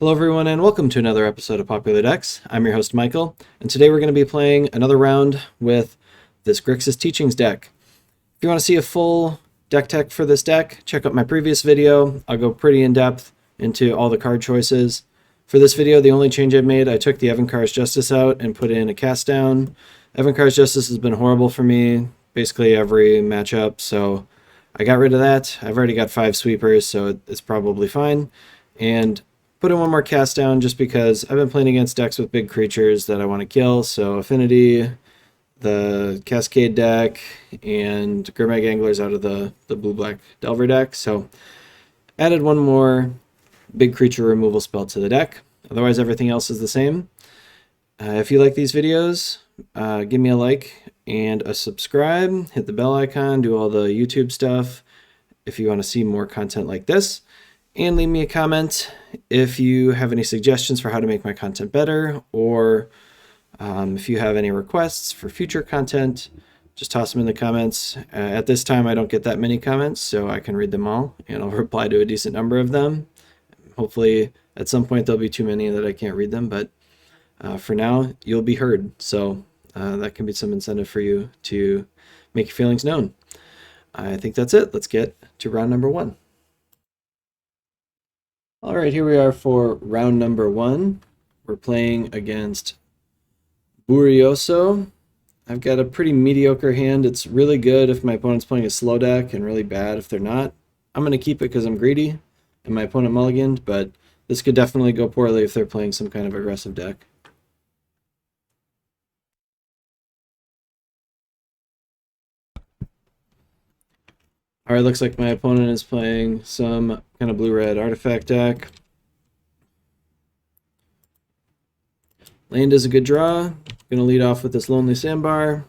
Hello everyone and welcome to another episode of Popular Decks. I'm your host Michael, and today we're going to be playing another round with this Grixis Teachings deck. If you want to see a full deck tech for this deck, check out my previous video. I'll go pretty in-depth into all the card choices. For this video, the only change I've made, I took the Evankar's Justice out and put in a cast down. Evankar's Justice has been horrible for me, basically every matchup, so I got rid of that. I've already got 5 sweepers, so it's probably fine. And put in one more cast down just because I've been playing against decks with big creatures that I want to kill. So Affinity, the Cascade deck, and Gurmag Anglers out of the blue-black Delver deck. So added one more big creature removal spell to the deck. Otherwise, everything else is the same. If you like these videos, give me a like and a subscribe. Hit the bell icon, do all the YouTube stuff if you want to see more content like this. And leave me a comment if you have any suggestions for how to make my content better, or if you have any requests for future content, just toss them in the comments. At this time, I don't get that many comments, so I can read them all, and I'll reply to a decent number of them. Hopefully, at some point, there'll be too many that I can't read them, but for now, you'll be heard. So that can be some incentive for you to make your feelings known. I think that's it. Let's get to round number 1. All right, here we are for round number 1. We're playing against Burioso. I've got a pretty mediocre hand. It's really good if my opponent's playing a slow deck and really bad if they're not. I'm going to keep it because I'm greedy and my opponent mulliganed, but this could definitely go poorly if they're playing some kind of aggressive deck. Alright, looks like my opponent is playing some kind of blue-red artifact deck. Land is a good draw. Gonna lead off with this Lonely Sandbar,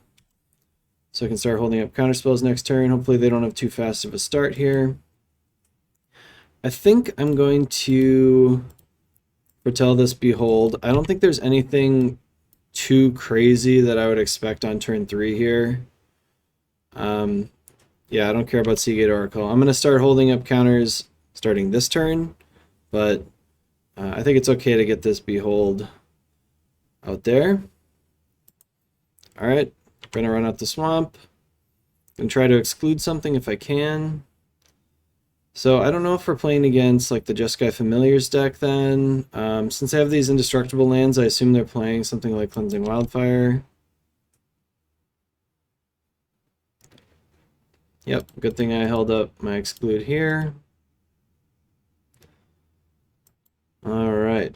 so I can start holding up counterspells next turn. Hopefully they don't have too fast of a start here. I think I'm going to foretell this Behold. I don't think there's anything too crazy that I would expect on turn 3 here. Yeah, I don't care about Seagate Oracle. I'm going to start holding up counters starting this turn, but I think it's okay to get this Behold out there. Alright, going to run out the swamp. Going to try to exclude something if I can. So I don't know if we're playing against like the Jeskai Familiars deck then. Since I have these indestructible lands, I assume they're playing something like Cleansing Wildfire. Yep, good thing I held up my exclude here. Alright.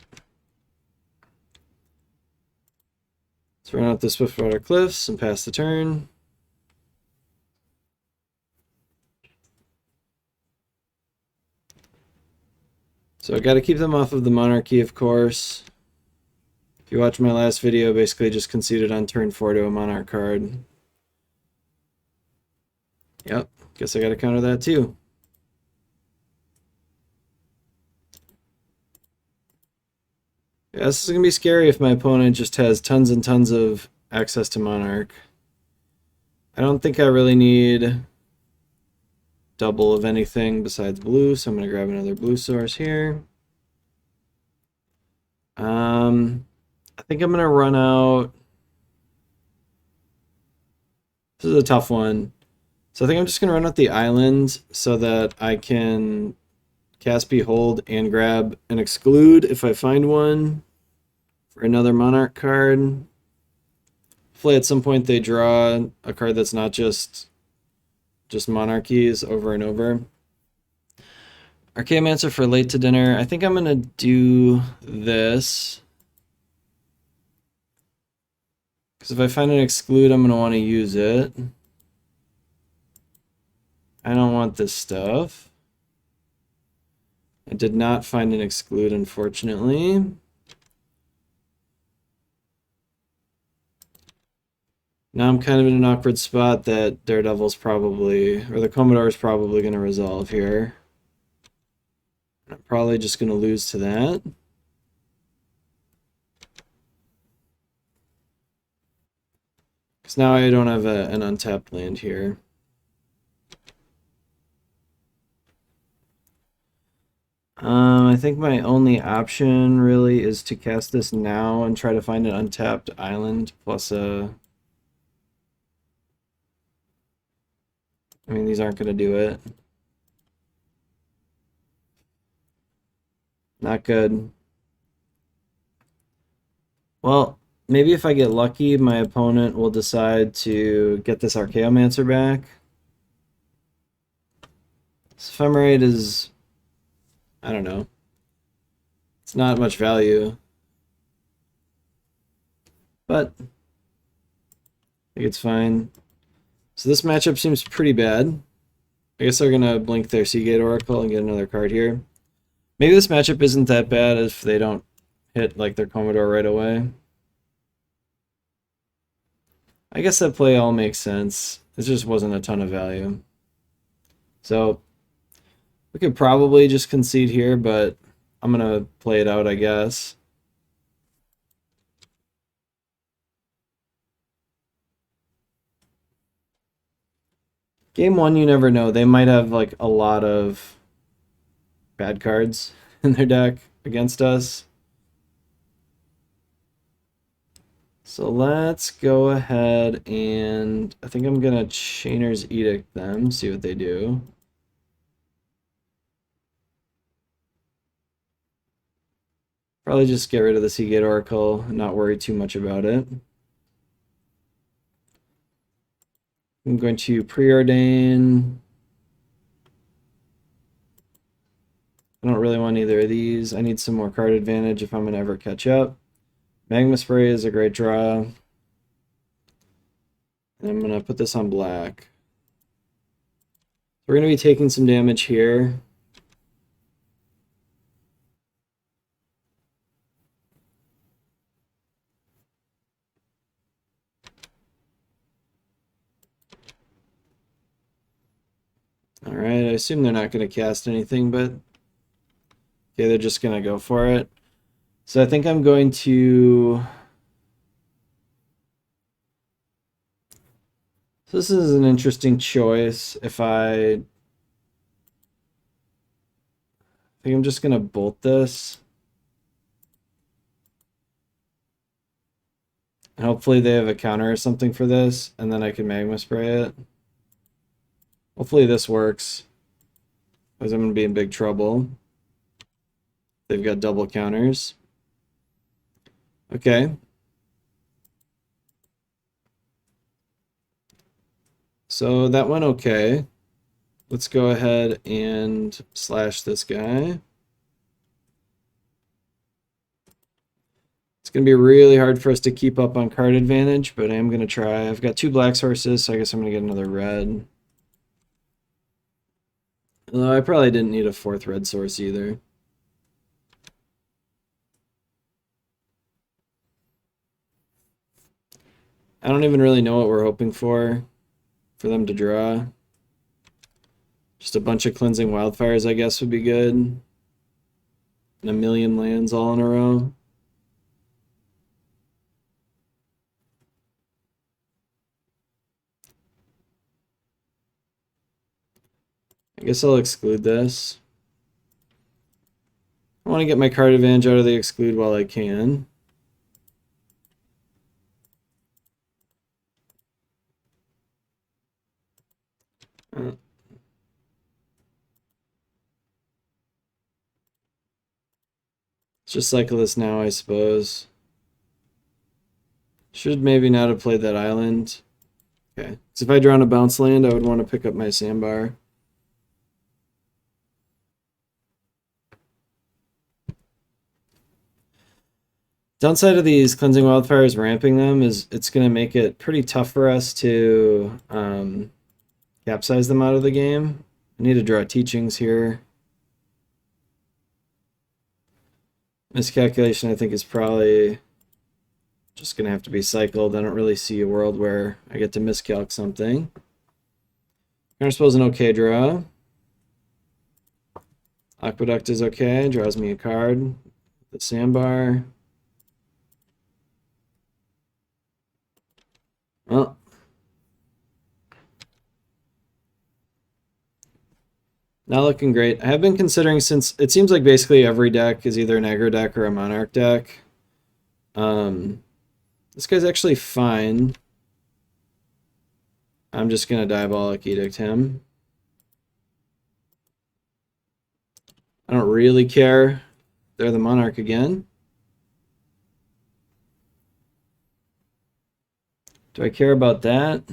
Let's run out the Swiftwater Cliffs and pass the turn. So I got to keep them off of the Monarchy, of course. If you watch my last video, basically just conceded on turn 4 to a Monarch card. Yep, guess I gotta counter that too. Yeah, this is gonna be scary if my opponent just has tons and tons of access to Monarch. I don't think I really need double of anything besides blue, so I'm gonna grab another blue source here. I think I'm gonna run out. This is a tough one. So I think I'm just going to run out the island so that I can cast Behold and grab an Exclude if I find one for another Monarch card. Hopefully at some point they draw a card that's not just Monarchies over and over. Archaeomancer for late to dinner. I think I'm going to do this. Because if I find an Exclude, I'm going to want to use it. I don't want this stuff. I did not find an Exclude, unfortunately. Now I'm kind of in an awkward spot that Daredevil's probably, or the Commodore's probably going to resolve here. I'm probably just going to lose to that. Because now I don't have an untapped land here. I think my only option really is to cast this now and try to find an untapped island plus a... I mean, these aren't going to do it. Not good. Well, maybe if I get lucky, my opponent will decide to get this Archaeomancer back. This Ephemerate is... I don't know. It's not much value. But I think it's fine. So this matchup seems pretty bad. I guess they're going to blink their Seagate Oracle and get another card here. Maybe this matchup isn't that bad if they don't hit like their Commodore right away. I guess that play all makes sense. It just wasn't a ton of value. So we could probably just concede here, but I'm going to play it out, I guess. Game 1, you never know. They might have like a lot of bad cards in their deck against us. So let's go ahead and I think I'm going to Chainer's Edict them, see what they do. Probably just get rid of the Seagate Oracle and not worry too much about it. I'm going to preordain. I don't really want either of these. I need some more card advantage if I'm going to ever catch up. Magma Spray is a great draw. And I'm going to put this on black. We're going to be taking some damage here. Alright, I assume they're not going to cast anything, but okay, they're just going to go for it. So I think I'm going to... So this is an interesting choice. If I think I'm just going to bolt this. And hopefully they have a counter or something for this, and then I can Magma Spray it. Hopefully this works, because I'm going to be in big trouble. They've got double counters. Okay. So that went okay. Let's go ahead and slash this guy. It's going to be really hard for us to keep up on card advantage, but I am going to try. I've got 2 black sources, so I guess I'm going to get another red. Although I probably didn't need a 4th red source either. I don't even really know what we're hoping for them to draw. Just a bunch of Cleansing Wildfires, I guess, would be good. And a million lands all in a row. I guess I'll exclude this. I want to get my card advantage out of the exclude while I can. Let's just cycle this now, I suppose. Should maybe not have played that island. Okay, so if I draw on a bounce land, I would want to pick up my sandbar. Downside of these Cleansing Wildfires ramping them is it's going to make it pretty tough for us to capsize them out of the game. I need to draw teachings here. Miscalculation, I think, is probably just going to have to be cycled. I don't really see a world where I get to miscalc something. Counterspell's an okay draw. Aqueduct is okay, draws me a card. The sandbar. Well, Not looking great. I have been considering, since it seems like basically every deck is either an aggro deck or a monarch deck. This guy's actually fine. I'm just gonna Diabolic Edict him. I don't really care. They're the monarch again. Do I care about that?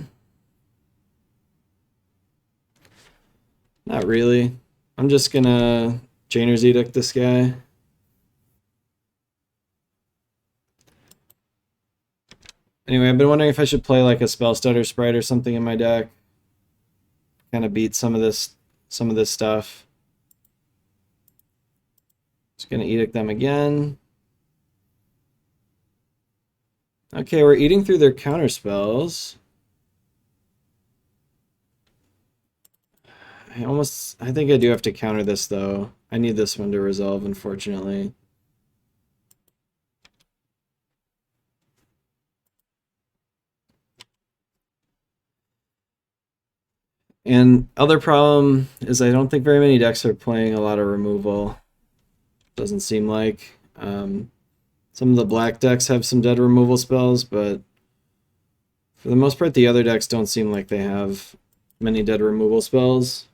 Not really. I'm just gonna Chainer's Edict this guy. Anyway, I've been wondering if I should play like a Spell Stutter Sprite or something in my deck. Kind of beat some of this stuff. Just gonna Edict them again. Okay, we're eating through their counter spells. I think I do have to counter this though. I need this one to resolve, unfortunately. And other problem is I don't think very many decks are playing a lot of removal. Doesn't seem like. Some of the black decks have some dead removal spells, but for the most part, the other decks don't seem like they have many dead removal spells.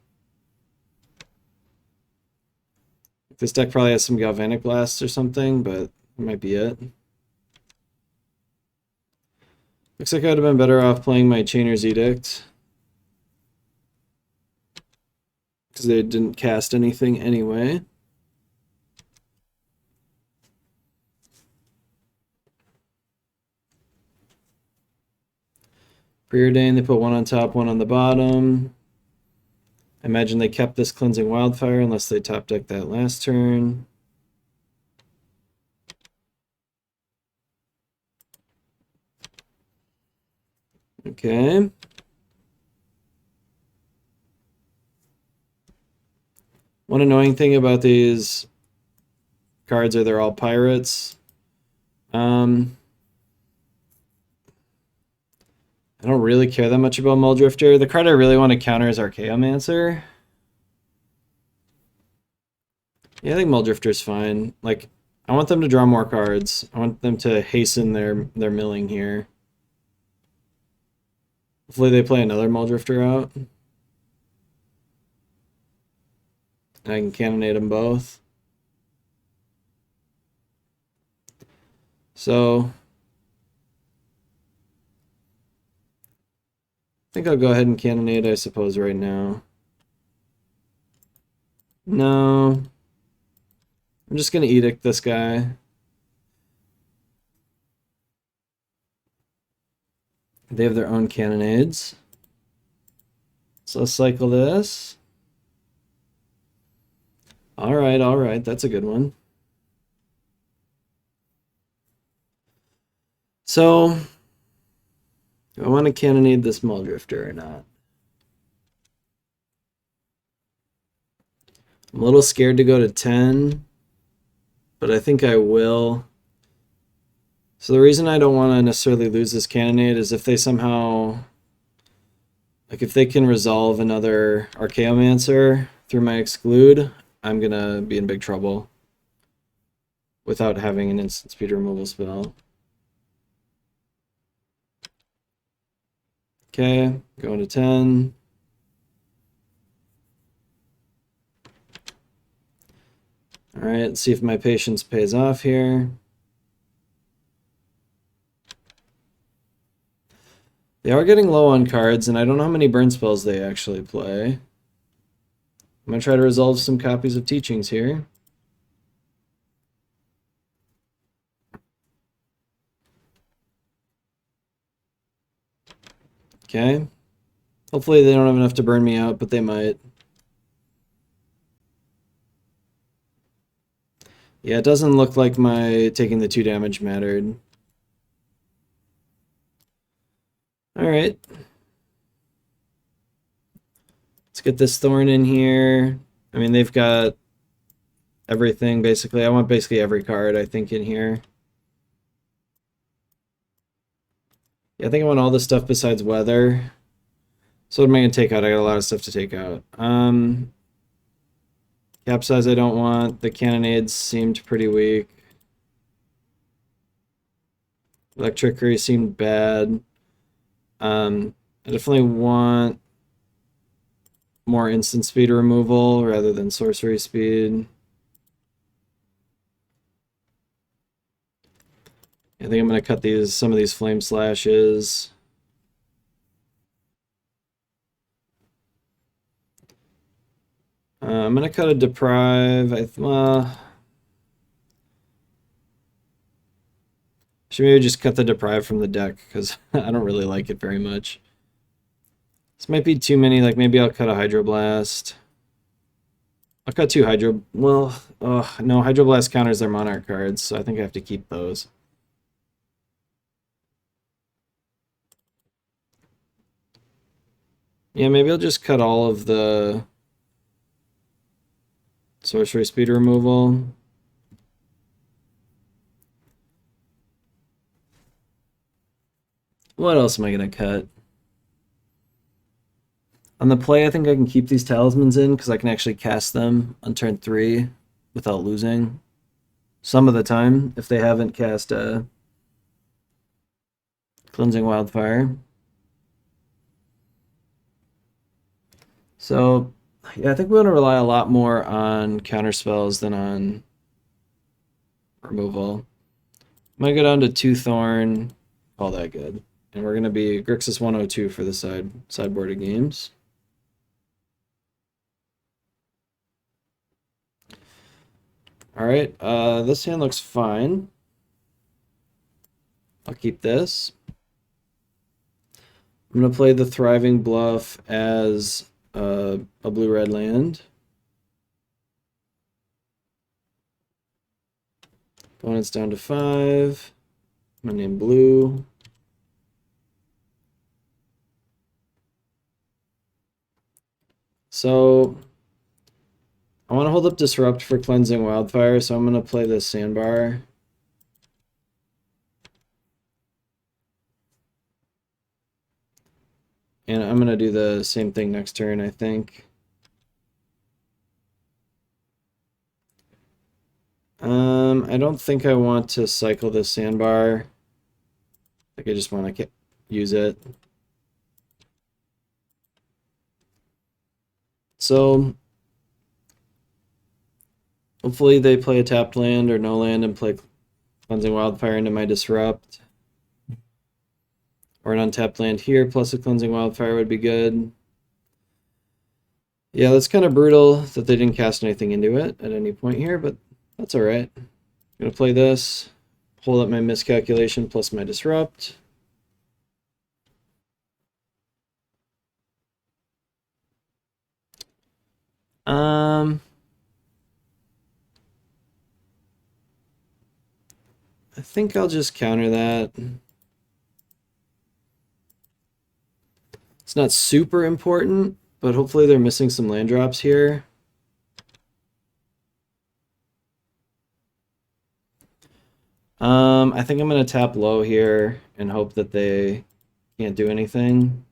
This deck probably has some Galvanic Blasts or something, but that might be it. Looks like I would have been better off playing my Chainer's Edict, because they didn't cast anything anyway. Preordain, they put one on top, one on the bottom. I imagine they kept this Cleansing Wildfire unless they top decked that last turn. Okay. One annoying thing about these cards are they're all pirates. I don't really care that much about Muldrifter. The card I really want to counter is Archaeomancer. Yeah, I think Muldrifter's fine. Like, I want them to draw more cards. I want them to hasten their milling here. Hopefully they play another Muldrifter out. And I can cannonade them both. So I think I'll go ahead and cannonade, I suppose, right now. No. I'm just gonna Edict this guy. They have their own cannonades. So let's cycle this. Alright, that's a good one. So, do I want to cannonade this Muldrifter or not? I'm a little scared to go to 10, but I think I will. So the reason I don't want to necessarily lose this cannonade is if they somehow, like if they can resolve another Archaeomancer through my exclude, I'm gonna be in big trouble without having an instant speed removal spell. Okay, going to 10. Alright, let's see if my patience pays off here. They are getting low on cards, and I don't know how many burn spells they actually play. I'm going to try to resolve some copies of Teachings here. Okay. Hopefully they don't have enough to burn me out, but they might. Yeah, it doesn't look like my taking the 2 damage mattered. Alright. Let's get this Thorn in here. I mean, they've got everything, basically. I want basically every card, I think, in here. Yeah, I think I want all the stuff besides Weather. So what am I going to take out? I got a lot of stuff to take out. Capsize I don't want. The cannonades seemed pretty weak. Electrickery seemed bad. I definitely want more instant speed removal rather than sorcery speed. I think I'm going to cut some of these flame slashes. I'm going to cut a deprive. Should maybe just cut the deprive from the deck because I don't really like it very much. This might be too many. Like maybe I'll cut a hydroblast. I'll cut two hydro. Well, no, hydroblast counters their monarch cards, so I think I have to keep those. Yeah, maybe I'll just cut all of the sorcery speed removal. What else am I gonna cut? On the play, I think I can keep these talismans in because I can actually cast them on turn 3 without losing. Some of the time, if they haven't cast Cleansing Wildfire. So, yeah, I think we want to rely a lot more on counter spells than on removal. I'm going to go down to 2 Thorn, all that good. And we're going to be Grixis 102 for the sideboarded games. Alright, this hand looks fine. I'll keep this. I'm going to play the Thriving Bluff as a blue-red land. Opponent's down to 5. I'm going to name blue. So I want to hold up Disrupt for Cleansing Wildfire, so I'm going to play this Sandbar. And I'm going to do the same thing next turn, I think. I don't think I want to cycle this Sandbar. I think I just want to use it. So hopefully they play a tapped land or no land and play Cleansing Wildfire into my Disrupt. Or an untapped land here plus a Cleansing Wildfire would be good. Yeah, that's kind of brutal that they didn't cast anything into it at any point here, but that's alright. I'm going to play this, hold up my Miscalculation plus my Disrupt. I think I'll just counter that. It's not super important, but hopefully they're missing some land drops here. I think I'm going to tap low here and hope that they can't do anything.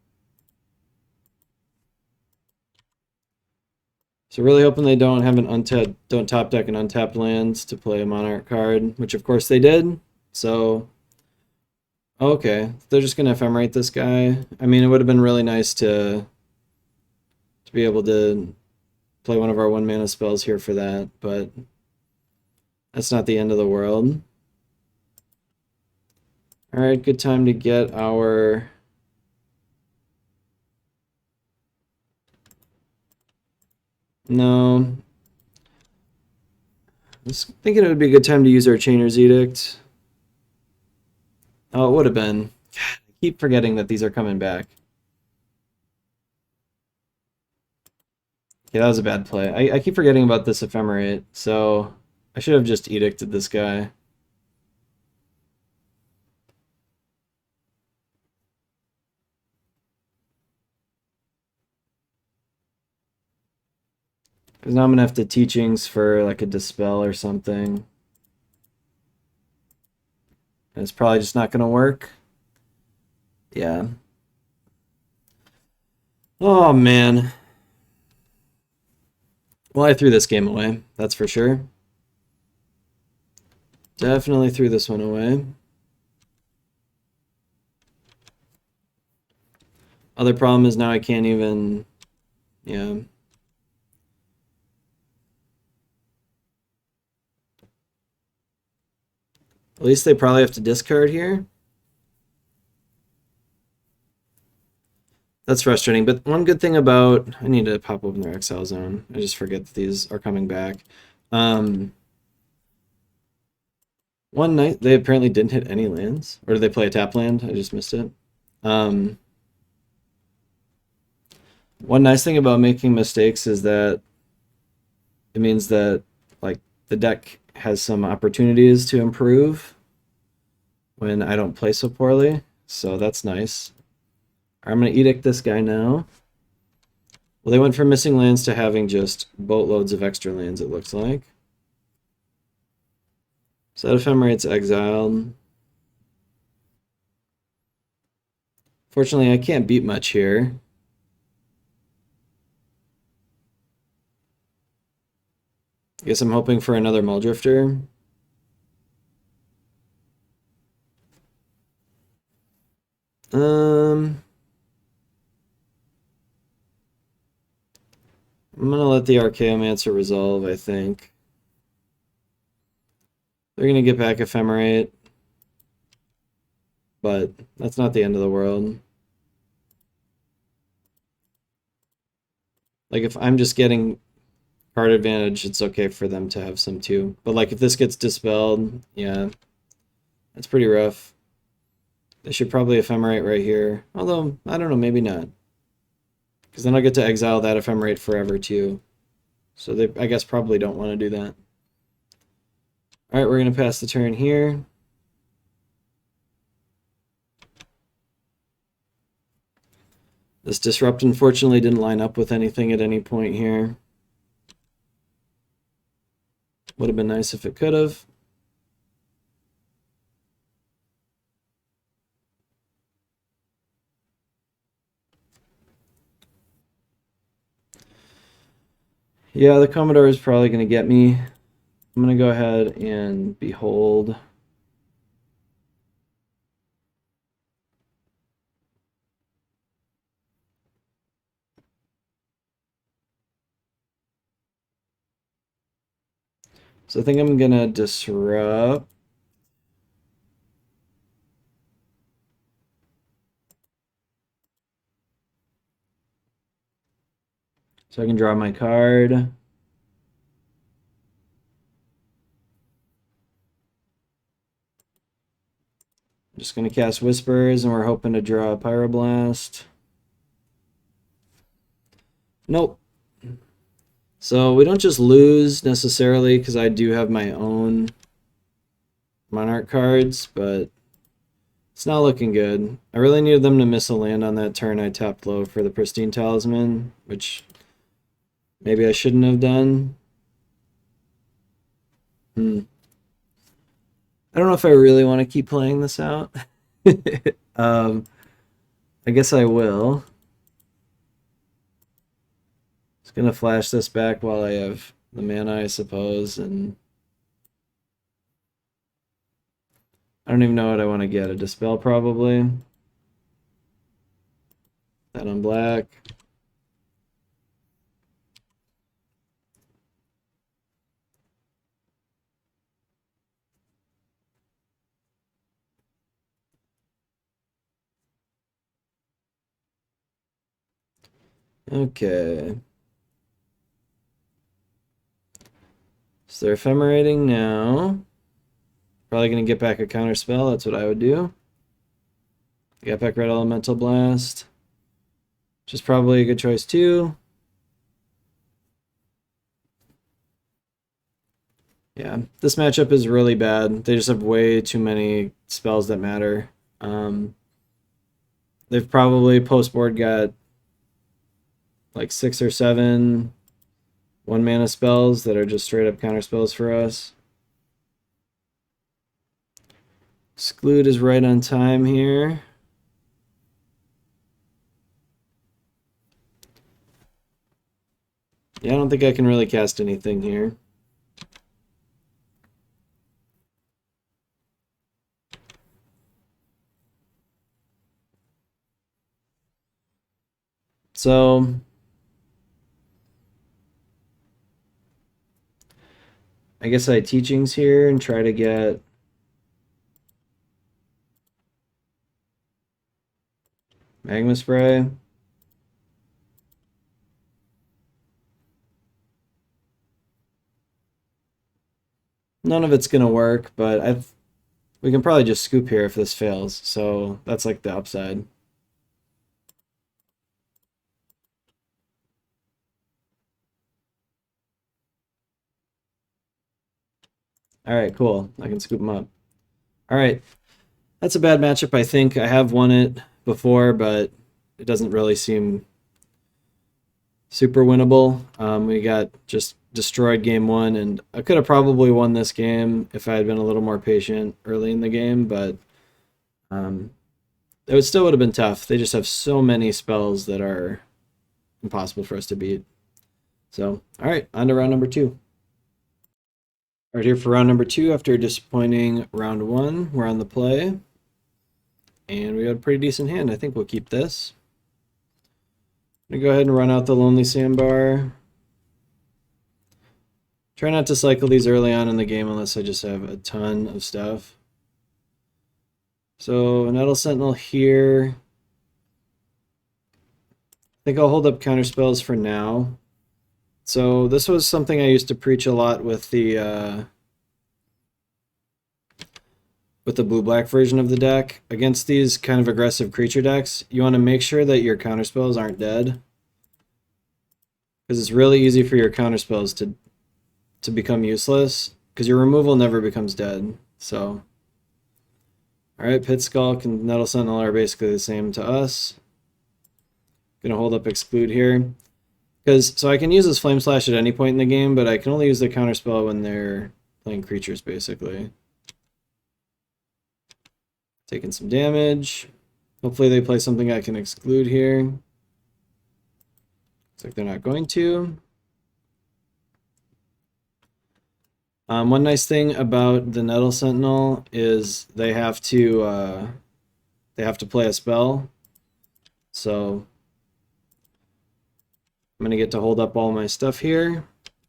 So really hoping they don't have don't top deck an untapped lands to play a Monarch card, which of course they did. So, okay, they're just going to ephemerate this guy. I mean, it would have been really nice to be able to play one of our 1-mana spells here for that, but that's not the end of the world. Alright, good time to get our... No. I was thinking it would be a good time to use our Chainer's Edict. Oh, it would have been. God, I keep forgetting that these are coming back. Yeah, that was a bad play. I keep forgetting about this ephemerate, so I should have just edicted this guy. Because now I'm going to have to teachings for like a dispel or something. And it's probably just not going to work. Yeah. Oh, man. Well, I threw this game away, that's for sure. Definitely threw this one away. Other problem is now I can't even, yeah. At least they probably have to discard here. That's frustrating, but one good thing about... I need to pop open their exile zone. I just forget that these are coming back. One night, they apparently didn't hit any lands. Or did they play a tap land? I just missed it. One nice thing about making mistakes is that it means that like the deck has some opportunities to improve when I don't play so poorly. So that's nice. I'm going to edict this guy now. Well, they went from missing lands to having just boatloads of extra lands, it looks like. So that Ephemerate's exiled. Fortunately, I can't beat much here. I guess I'm hoping for another Muldrifter. I'm gonna let the Archaeomancer resolve, I think. They're gonna get back Ephemerate, but that's not the end of the world. Like, if I'm just getting card advantage, it's okay for them to have some too. But like, if this gets dispelled, yeah, that's pretty rough. They should probably Ephemerate right here. Although, I don't know, maybe not. Because then I'll get to exile that Ephemerate forever too. So they, I guess, probably don't want to do that. Alright, we're going to pass the turn here. This Disrupt unfortunately didn't line up with anything at any point here. Would have been nice if it could have. Yeah, the Commodore is probably going to get me. I'm going to go ahead and Behold. So I think I'm going to Disrupt. So I can draw my card. I'm just going to cast Whispers, and we're hoping to draw a Pyroblast. Nope. So we don't just lose necessarily, because I do have my own Monarch cards, but it's not looking good. I really needed them to miss a land on that turn I tapped low for the Pristine Talisman, which maybe I shouldn't have done. I don't know if I really want to keep playing this out. I guess I will. Just gonna flash this back while I have the mana, I suppose, and I don't even know what I want to get. A Dispel, probably. That on black. Okay. So they're ephemerating now. Probably going to get back a counter spell. That's what I would do. Get back Red Elemental Blast. Which is probably a good choice too. Yeah, this matchup is really bad. They just have way too many spells that matter. They've probably post-board got like 6 or 7 1-mana spells that are just straight up counter spells for us. Exclude is right on time here. Yeah, I don't think I can really cast anything here. So I guess I teachings here and try to get magma spray. None of it's gonna work, but we can probably just scoop here if this fails. So that's like the upside. All right, cool. I can scoop them up. All right, that's a bad matchup. I think I have won it before, but it doesn't really seem super winnable. We got just destroyed game one, and I could have probably won this game if I had been a little more patient early in the game, but it still would have been tough. They just have so many spells that are impossible for us to beat. So, all right, on to round number 2. All right, here for round number 2, after a disappointing round 1, we're on the play. And we got a pretty decent hand. I think we'll keep this. I'm going to go ahead and run out the Lonely Sandbar. Try not to cycle these early on in the game unless I just have a ton of stuff. So, Nettle Sentinel here. I think I'll hold up counter spells for now. So this was something I used to preach a lot with the blue-black version of the deck. Against these kind of aggressive creature decks, you want to make sure that your counter spells aren't dead. Because it's really easy for your counter spells to become useless, because your removal never becomes dead. So, alright, Pit Skulk and Nettle Sentinel are basically the same to us. Gonna hold up Exclude here. So I can use this Flame Slash at any point in the game, but I can only use the counter spell when they're playing creatures, basically. Taking some damage. Hopefully they play something I can exclude here. Looks like they're not going to. One nice thing about the Nettle Sentinel is they have to play a spell. So I'm gonna get to hold up all my stuff here. They're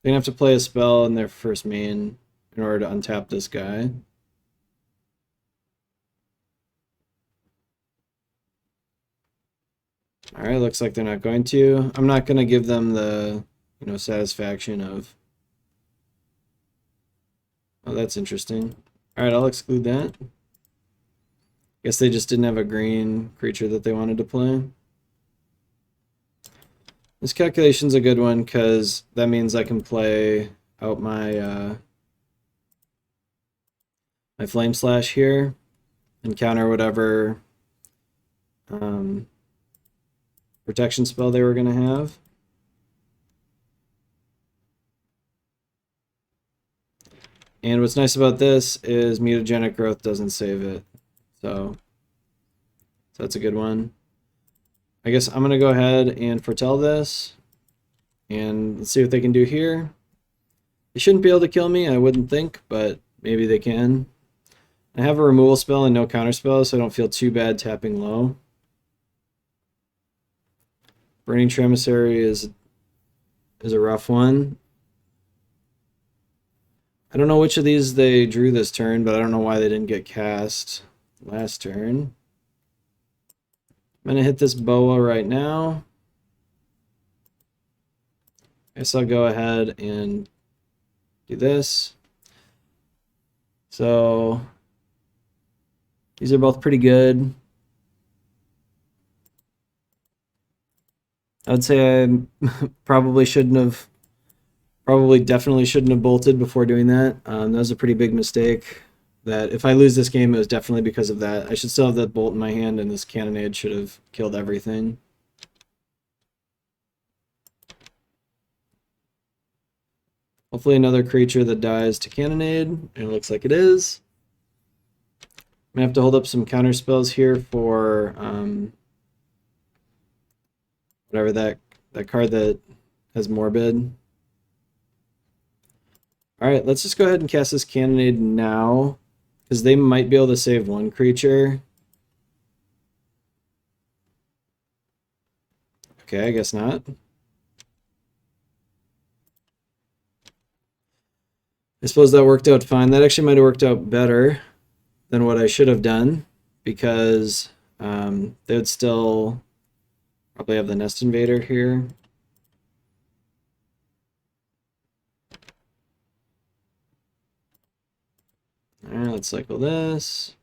gonna have to play a spell in their first main in order to untap this guy. Alright, looks like they're not going to. I'm not gonna give them the, satisfaction of... Oh, that's interesting. Alright, I'll exclude that. Guess they just didn't have a green creature that they wanted to play. This calculation's a good one because that means I can play out my my Flame Slash here and counter whatever protection spell they were going to have. And what's nice about this is Mutagenic Growth doesn't save it. So that's a good one. I guess I'm going to go ahead and foretell this. And let's see what they can do here. They shouldn't be able to kill me, I wouldn't think, but maybe they can. I have a removal spell and no counter spell, so I don't feel too bad tapping low. Burning Tremissary is a rough one. I don't know which of these they drew this turn, but I don't know why they didn't get cast last turn. I'm going to hit this Boa right now. I guess I'll go ahead and do this. So these are both pretty good. I would say I probably definitely shouldn't have bolted before doing that. That was a pretty big mistake. That if I lose this game, it was definitely because of that. I should still have that bolt in my hand, and this Cannonade should have killed everything. Hopefully another creature that dies to Cannonade, and it looks like it is. I'm going to have to hold up some counter spells here for whatever that card that has Morbid. Alright, let's just go ahead and cast this Cannonade now, because they might be able to save one creature. Okay, I guess not. I suppose that worked out fine. That actually might have worked out better than what I should have done, because they would still probably have the Nest Invader here. Alright, let's cycle this.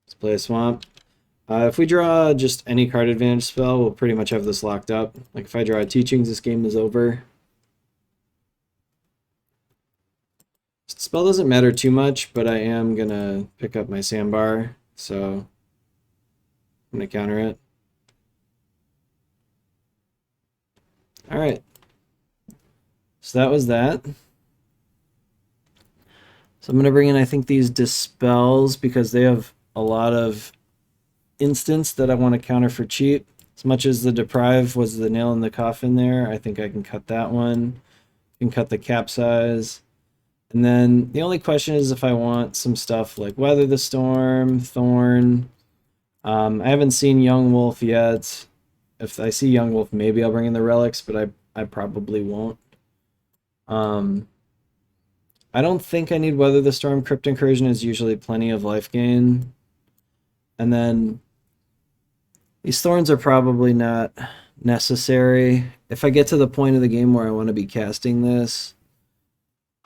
Let's play a Swamp. If we draw just any card advantage spell, we'll pretty much have this locked up. Like if I draw Teachings, this game is over. Spell doesn't matter too much, but I am going to pick up my Sandbar, so I'm going to counter it. Alright. So that was that. So I'm going to bring in, I think, these Dispels because they have a lot of instants that I want to counter for cheap. As much as the Deprive was the nail in the coffin there, I think I can cut that one. I can cut the Capsize. And then the only question is if I want some stuff like Weather the Storm, Thorn. I haven't seen Young Wolf yet. If I see Young Wolf, maybe I'll bring in the Relics, but I probably won't. I don't think I need Weather the Storm. Crypt Incursion is usually plenty of life gain. And then these Thorns are probably not necessary. If I get to the point of the game where I want to be casting this,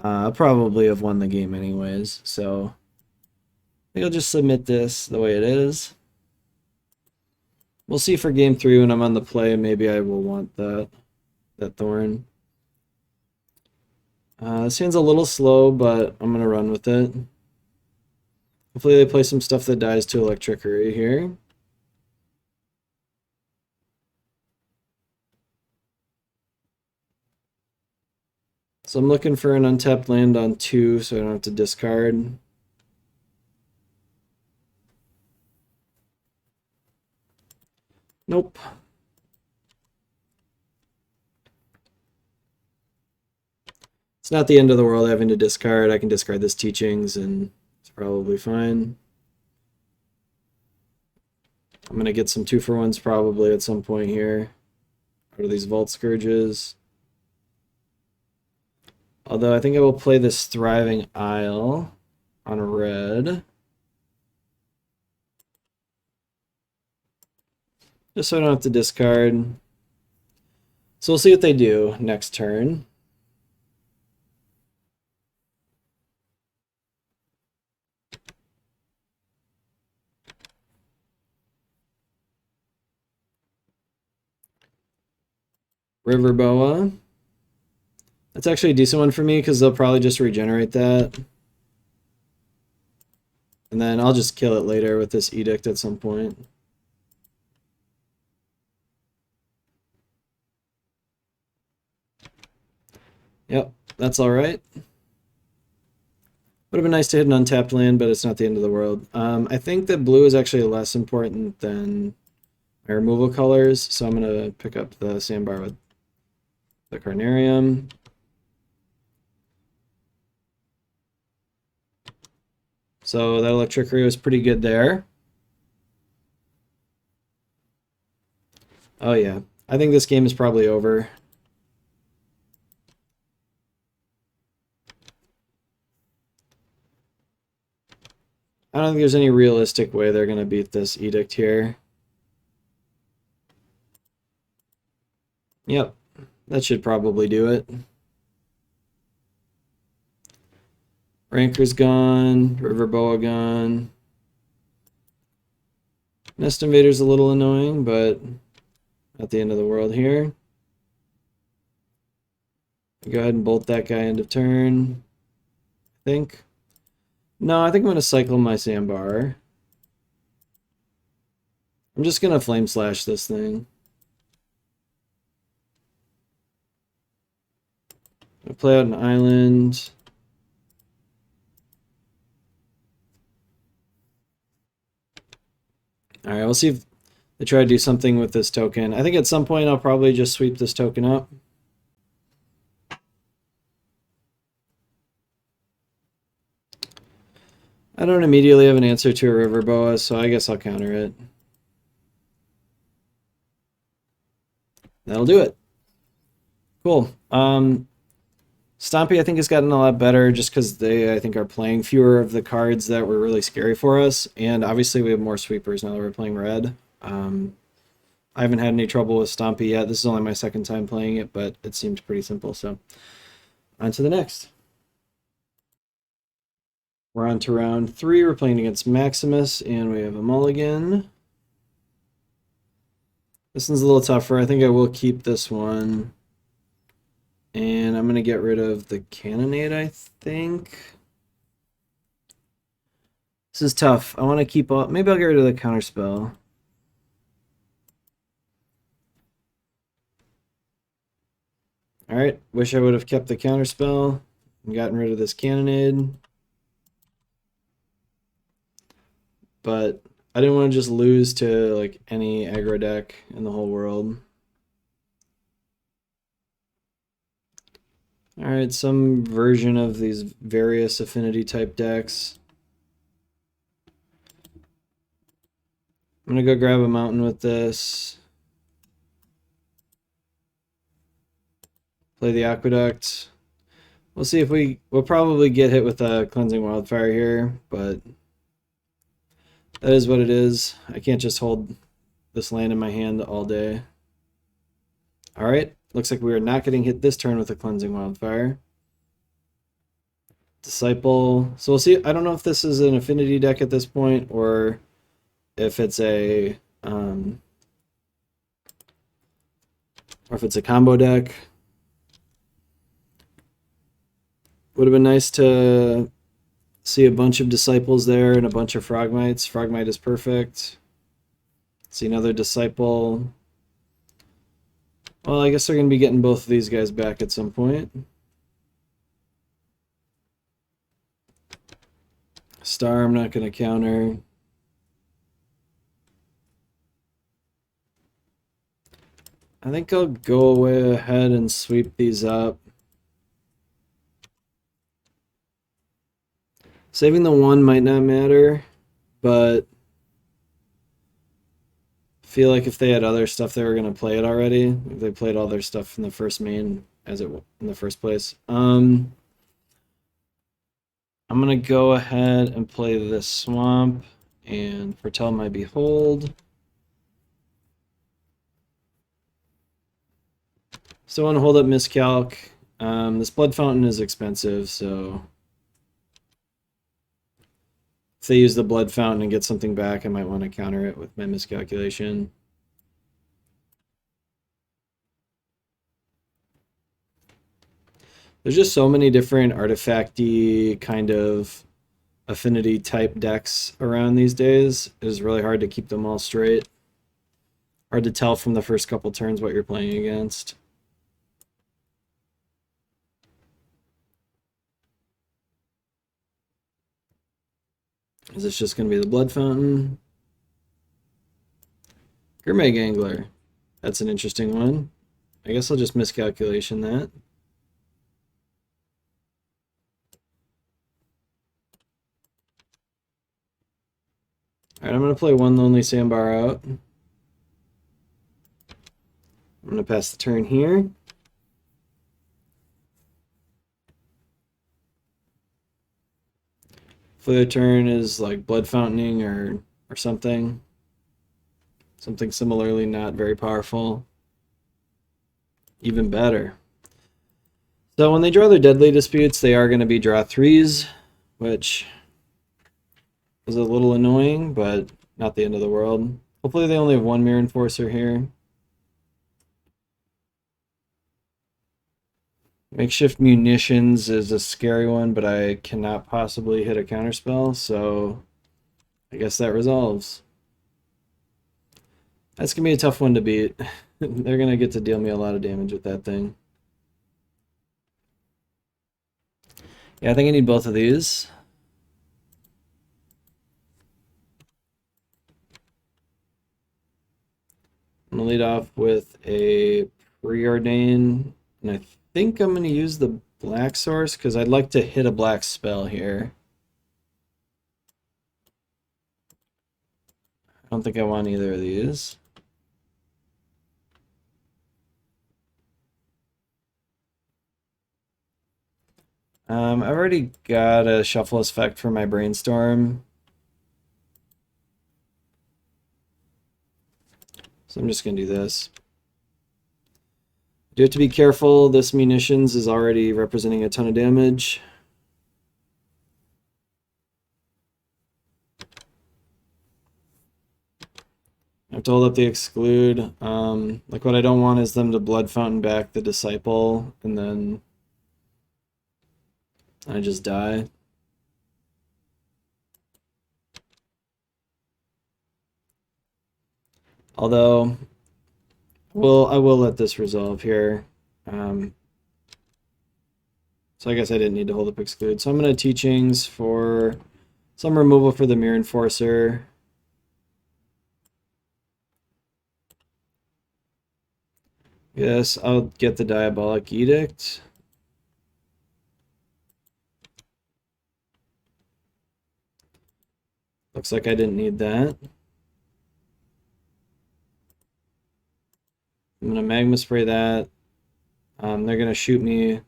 I'll probably have won the game anyways. So I think I'll just submit this the way it is. We'll see for game 3 when I'm on the play. Maybe I will want that Thorn. This hand's a little slow, but I'm going to run with it. Hopefully they play some stuff that dies to Electrickery here. So I'm looking for an untapped land on 2 so I don't have to discard. Nope. It's not the end of the world having to discard. I can discard this Teachings and it's probably fine. I'm going to get some 2-for-1s probably at some point here. Out of these Vault Scourges. Although I think I will play this Thriving Isle on red. Just so I don't have to discard. So we'll see what they do next turn. River Boa. That's actually a decent one for me because they'll probably just regenerate that. And then I'll just kill it later with this Edict at some point. Yep, that's alright. Would have been nice to hit an untapped land, but it's not the end of the world. I think that blue is actually less important than my removal colors, so I'm going to pick up the Sandbar with the Carnarium. So that Electrickery was pretty good there. Oh yeah, I think this game is probably over. I don't think there's any realistic way they're going to beat this Edict here. Yep, that should probably do it. Ranker's gone, River Boa gone. Nest Invader's a little annoying, but not the end of the world here. Go ahead and bolt that guy end of turn, I think. No, I think I'm going to cycle my Sandbar. I'm just going to Flame Slash this thing. I'll play out an island. Alright, we'll see if they try to do something with this token. I think at some point I'll probably just sweep this token up. I don't immediately have an answer to a river boa, so I guess I'll counter it. That'll do it. Cool. Stompy, I think, has gotten a lot better just because they, I think, are playing fewer of the cards that were really scary for us. And obviously, we have more sweepers now that we're playing red. I haven't had any trouble with Stompy yet. This is only my second time playing it, but it seemed pretty simple. So, on to the next. We're on to round 3. We're playing against Maximus, and we have a mulligan. This one's a little tougher. I think I will keep this one. And I'm going to get rid of the Cannonade, I think. This is tough. I want to keep all... Maybe I'll get rid of the Counterspell. Alright, wish I would have kept the Counterspell and gotten rid of this Cannonade. But I didn't want to just lose to like any aggro deck in the whole world. Alright, some version of these various affinity type decks. I'm gonna go grab a mountain with this. Play the Aqueduct. We'll see if we'll probably get hit with a Cleansing Wildfire here, but that is what it is. I can't just hold this land in my hand all day. Alright, looks like we are not getting hit this turn with a Cleansing Wildfire. Disciple. So we'll see. I don't know if this is an affinity deck at this point or if it's a combo deck. Would have been nice to see a bunch of Disciples there and a bunch of Frogmites. Frogmite is perfect. See another Disciple. Well, I guess they're going to be getting both of these guys back at some point. Star, I'm not going to counter. I think I'll go away ahead and sweep these up. Saving the one might not matter, but I feel like if they had other stuff, they were going to play it already. If they played all their stuff in the first main in the first place. I'm going to go ahead and play this Swamp and foretell my Behold. Still want to hold up Miscalc. This Blood Fountain is expensive, so if they use the Blood Fountain and get something back, I might want to counter it with my Miscalculation. There's just so many different artifacty kind of affinity type decks around these days. It is really hard to keep them all straight. Hard to tell from the first couple turns what you're playing against. Is this just going to be the Blood Fountain? Gourmet Gangler. That's an interesting one. I guess I'll just miscalculation that. Alright, I'm going to play one Lonely Sandbar out. I'm going to pass the turn here. For the turn is like Blood Fountaining or something. Something similarly not very powerful. Even better. So when they draw their Deadly Disputes, they are going to be draw 3s, which was a little annoying, but not the end of the world. Hopefully they only have one Mirror Enforcer here. Makeshift Munitions is a scary one, but I cannot possibly hit a counterspell, so I guess that resolves. That's going to be a tough one to beat. They're going to get to deal me a lot of damage with that thing. Yeah, I think I need both of these. I'm going to lead off with a Preordain, and I think I'm going to use the Black Source because I'd like to hit a black spell here. don't think I want either of these. I've already got a shuffle effect for my brainstorm. So I'm just going to do this. You have to be careful. This munitions is already representing a ton of damage. I have to hold up the exclude. Like what I don't want is them to blood fountain back the disciple and then I just die. Although, well, I will let this resolve here. So I guess I didn't need to hold up exclude. So I'm going to teachings for some removal for the Mirror Enforcer. Yes, I'll get the Diabolic Edict. Looks like I didn't need that. I'm going to Magma Spray that. They're going to shoot me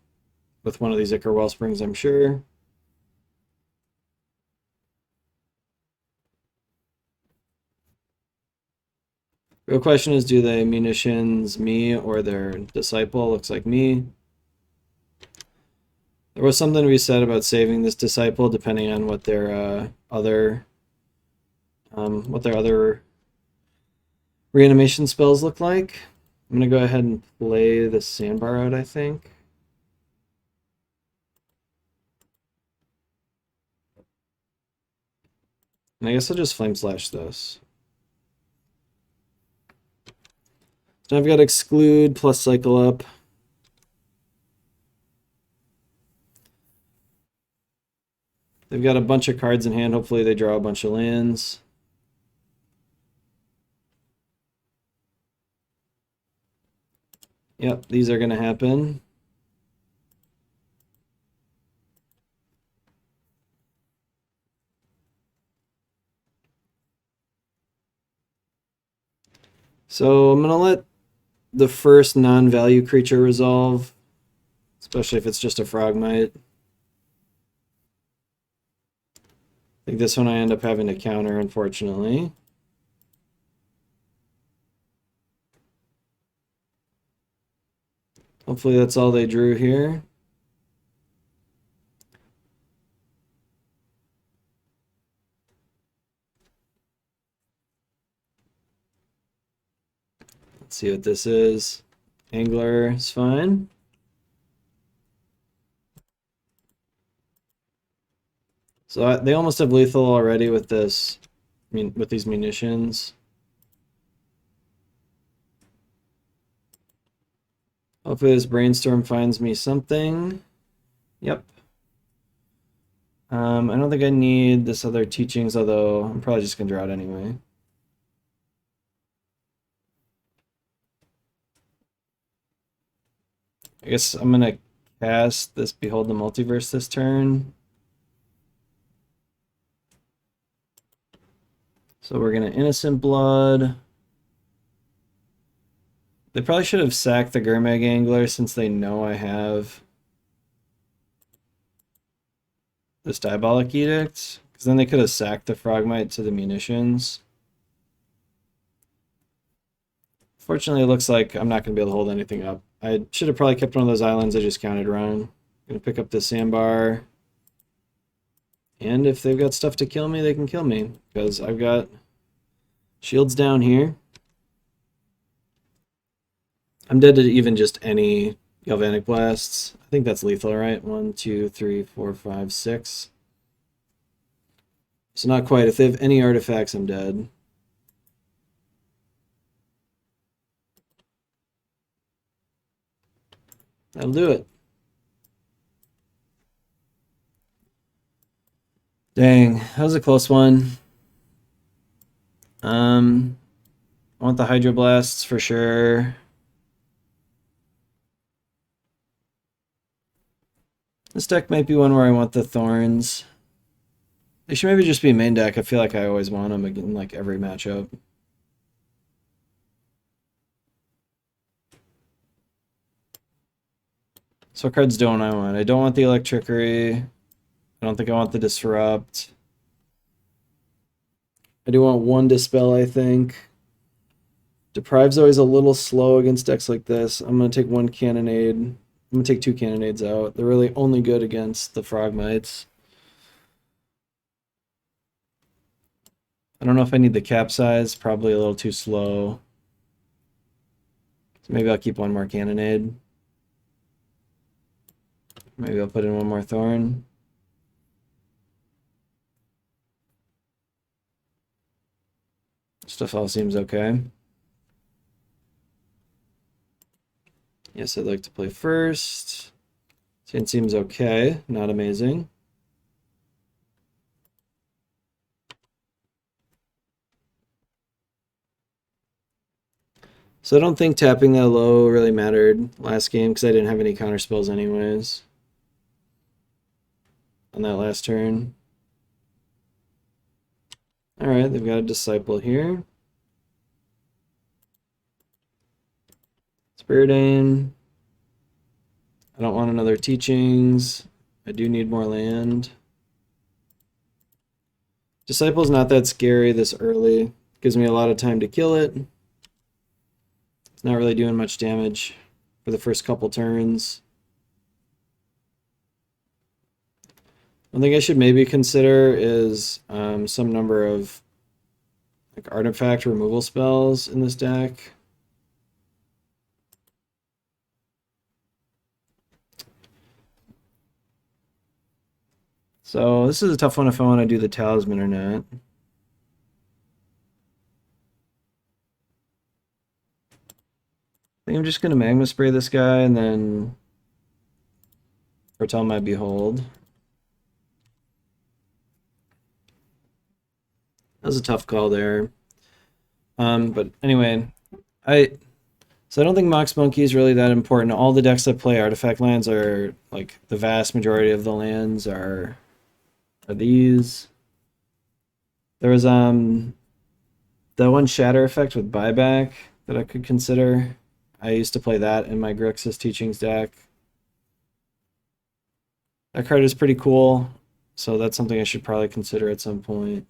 with one of these Ichor Wellsprings, I'm sure. Real question is, do they munitions me or their disciple? Looks like me. There was something to be said about saving this disciple depending on what their other reanimation spells look like. I'm gonna go ahead and play the sandbar out, I think. And I guess I'll just flame slash this. So I've got exclude plus cycle up. They've got a bunch of cards in hand. Hopefully they draw a bunch of lands. Yep, these are going to happen. So I'm going to let the first non-value creature resolve, especially if it's just a Frogmite. I think this one I end up having to counter, unfortunately. Hopefully that's all they drew here. Let's see what this is. Angler is fine. So they almost have lethal already with this, with these munitions. Hopefully this brainstorm finds me something. Yep. I don't think I need this other teachings, although I'm probably just gonna draw it anyway. I guess I'm gonna cast this Behold the Multiverse this turn. So we're gonna Innocent Blood. They probably should have sacked the Gurmag Angler since they know I have this Diabolic Edict, because then they could have sacked the Frogmite to the munitions. Fortunately, it looks like I'm not going to be able to hold anything up. I should have probably kept one of those islands I just counted wrong. I'm going to pick up this sandbar. And if they've got stuff to kill me, they can kill me, because I've got shields down here. I'm dead to even just any Galvanic Blasts. I think that's lethal, right? 1, 2, 3, 4, 5, 6. So not quite. If they have any artifacts, I'm dead. That'll do it. Dang, that was a close one. I want the Hydroblasts for sure. This deck might be one where I want the Thorns. They should maybe just be main deck. I feel like I always want them in like every matchup. So what cards don't I want? I don't want the Electrickery. I don't think I want the Disrupt. I do want one Dispel, I think. Deprive's always a little slow against decks like this. I'm going to take one Cannonade. I'm going to take two Cannonades out. They're really only good against the Frogmites. I don't know if I need the Capsize. Probably a little too slow. So maybe I'll keep one more Cannonade. Maybe I'll put in one more Thorn. Stuff all seems okay. Yes, I'd like to play first. It seems okay, not amazing. So I don't think tapping that low really mattered last game because I didn't have any counter spells anyways on that last turn. Alright, they've got a Disciple here. Spiridane. I don't want another Teachings. I do need more land. Disciple's not that scary this early. Gives me a lot of time to kill it. It's not really doing much damage for the first couple turns. One thing I should maybe consider is some number of like artifact removal spells in this deck. So this is a tough one if I want to do the Talisman or not. I think I'm just going to Magma Spray this guy and then Foretell my Behold. That was a tough call there. But anyway, so I don't think Mox Monkey is really that important. All the decks that play artifact lands are like the vast majority of the lands are these. There was the one Shatter effect with buyback that I could consider. I used to play that in my Grixis Teachings deck. That card is pretty cool, so that's something I should probably consider at some point.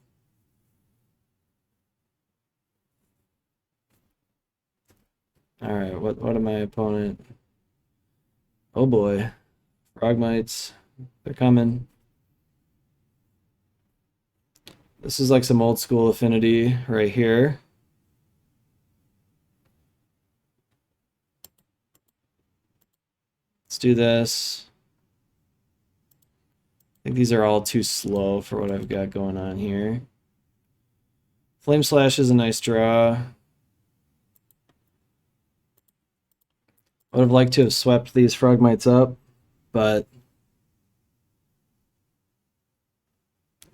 Alright, what am my opponent? Oh boy. Frogmites. They're coming. This is like some old school Affinity right here. Let's do this. I think these are all too slow for what I've got going on here. Flame Slash is a nice draw. I would have liked to have swept these Frogmites up, but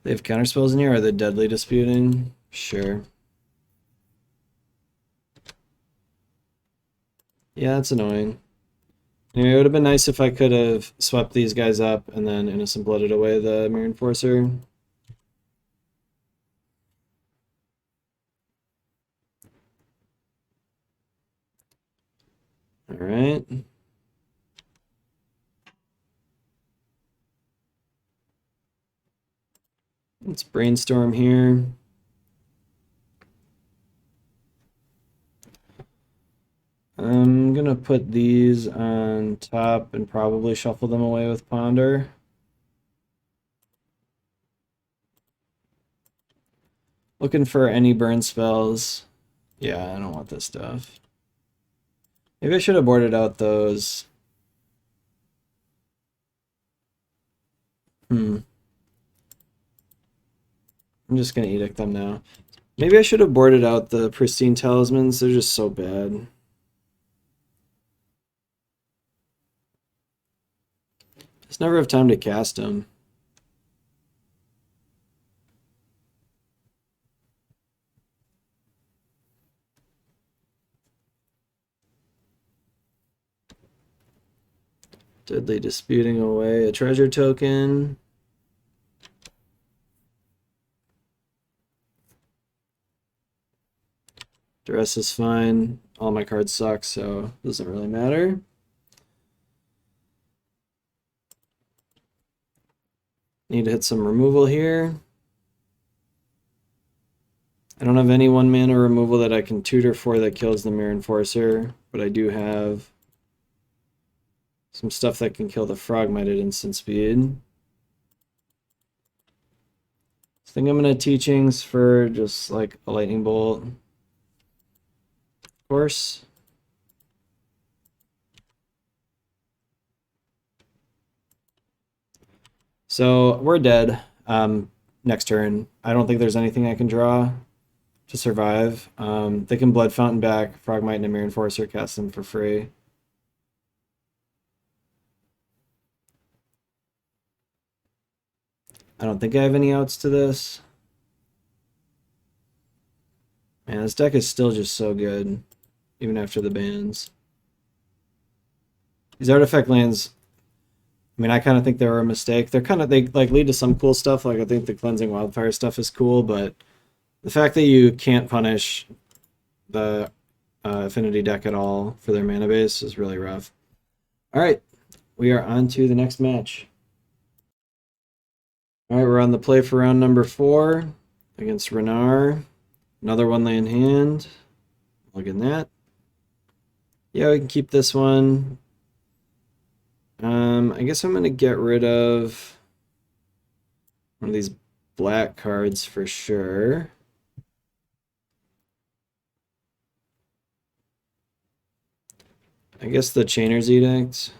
they have counterspells in here. Are they Deadly Disputing? Sure. Yeah, that's annoying. Anyway, it would have been nice if I could have swept these guys up and then Innocent Blooded away the Mirror Enforcer. Alright. Let's brainstorm here. I'm gonna put these on top and probably shuffle them away with Ponder. Looking for any burn spells. Yeah, I don't want this stuff. Maybe I should have boarded out those. I'm just gonna edict them now. Maybe I should have boarded out the Pristine Talismans. They're just so bad. Just never have time to cast them. Deadly Disputing away a treasure token. The rest is fine. All my cards suck, so it doesn't really matter. Need to hit some removal here. I don't have any 1-mana removal that I can tutor for that kills the Mirror Enforcer, but I do have some stuff that can kill the Frogmite at instant speed. I think I'm going to Teachings for just like a Lightning Bolt. Of course. So we're dead next turn. I don't think there's anything I can draw to survive. They can Blood Fountain back, Frogmite and a Mirror Enforcer, cast them for free. I don't think I have any outs to this. Man, this deck is still just so good, even after the bans. These artifact lands, I mean, I kind of think they were a mistake. They like lead to some cool stuff. Like I think the Cleansing Wildfire stuff is cool, but the fact that you can't punish the Affinity deck at all for their mana base is really rough. All right, we are on to the next match. All right, we're on the play for round number 4 against Renar. Another 1-land hand. Look at that. Yeah, we can keep this one. I guess I'm going to get rid of one of these black cards for sure. I guess the Chainer's Edict.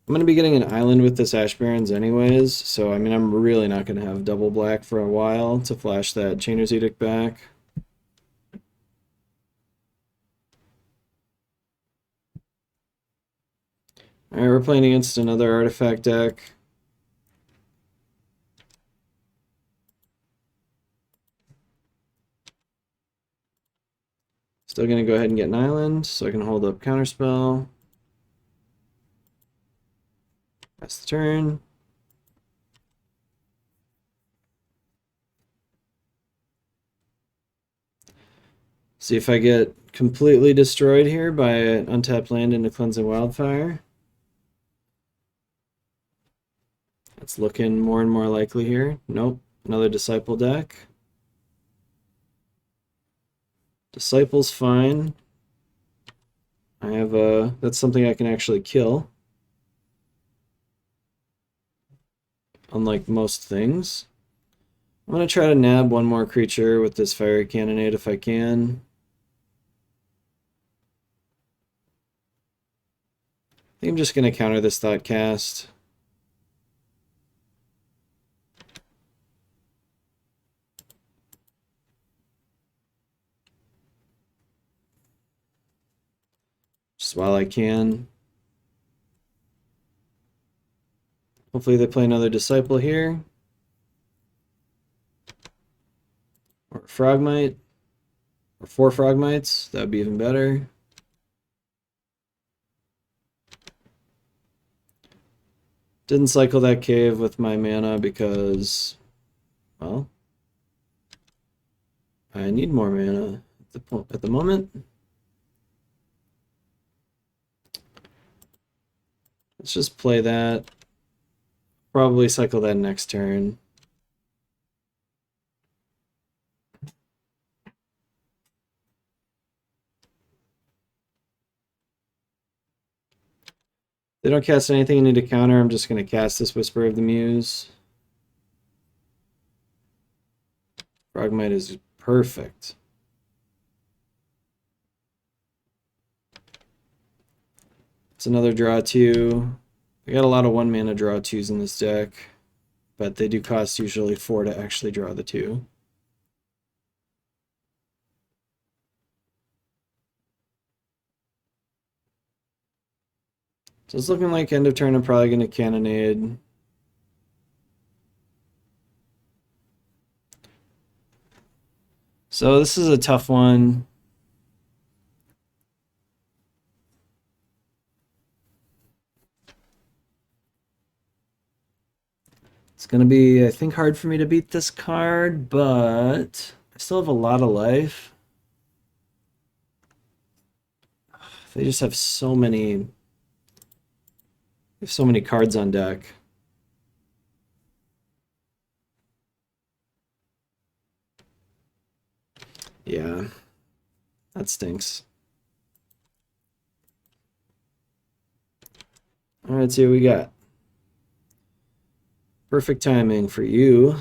I'm going to be getting an island with this Ash Barrens anyways, so I mean I'm really not going to have double black for a while to flash that Chainer's Edict back. Alright, we're playing against another artifact deck. Still going to go ahead and get an island so I can hold up Counterspell. Pass the turn. See if I get completely destroyed here by an untapped land into Cleansing Wildfire. That's looking more and more likely here. Nope, another Disciple deck. Disciple's fine. I have that's something I can actually kill. Unlike most things. I'm going to try to nab one more creature with this Fiery Cannonade if I can. I think I'm just going to counter this Thoughtcast. Just while I can. Hopefully they play another Disciple here. Or a Frogmite. Or 4 Frogmites. That would be even better. Didn't cycle that cave with my mana because, well, I need more mana at the moment. Let's just play that. Probably cycle that next turn. They don't cast anything I need to counter. I'm just going to cast this Whisper of the Muse. Frogmite is perfect. It's another draw 2. I got a lot of 1-mana draw 2s in this deck, but they do cost usually 4 to actually draw the 2. So it's looking like end of turn I'm probably going to Cannonade. So this is a tough one. It's going to be, I think, hard for me to beat this card, but I still have a lot of life. They just have so many cards on deck. Yeah, that stinks. All right, let's see what we got. Perfect timing for you.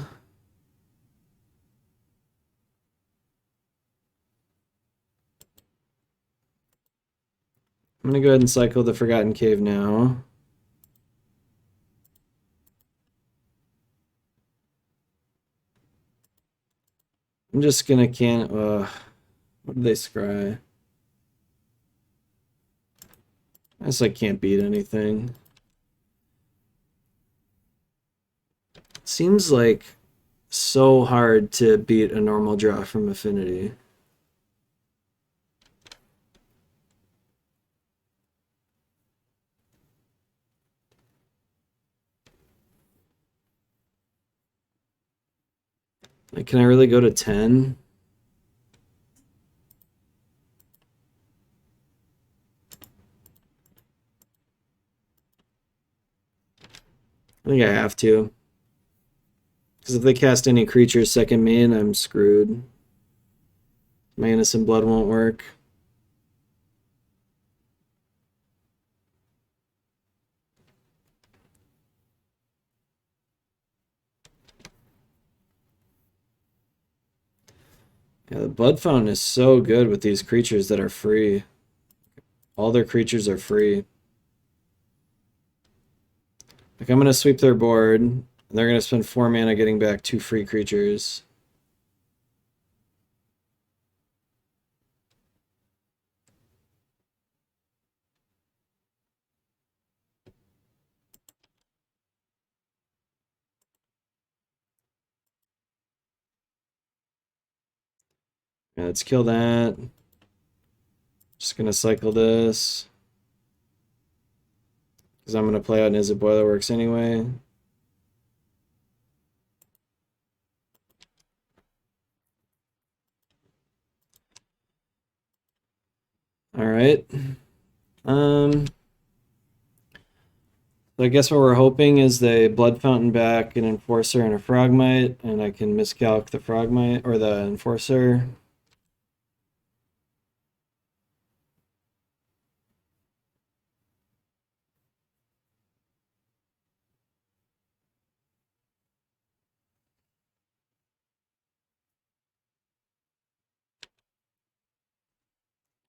I'm going to go ahead and cycle the Forgotten Cave now. I'm just going to what did they scry? I just like can't beat anything. Seems like so hard to beat a normal draw from Affinity. Like, can I really go to 10? I think I have to. Because if they cast any creatures second main, I'm screwed. My Innocent Blood won't work. Yeah, the Blood Fountain is so good with these creatures that are free. All their creatures are free. Like, I'm going to sweep their board. And they're going to spend 4 mana getting back 2 free creatures. Yeah, let's kill that. Just going to cycle this. Because I'm going to play out Izzet Boilerworks anyway. All right. So I guess what we're hoping is the Blood Fountain back, an Enforcer, and a Frogmite, and I can miscalc the Frogmite or the Enforcer.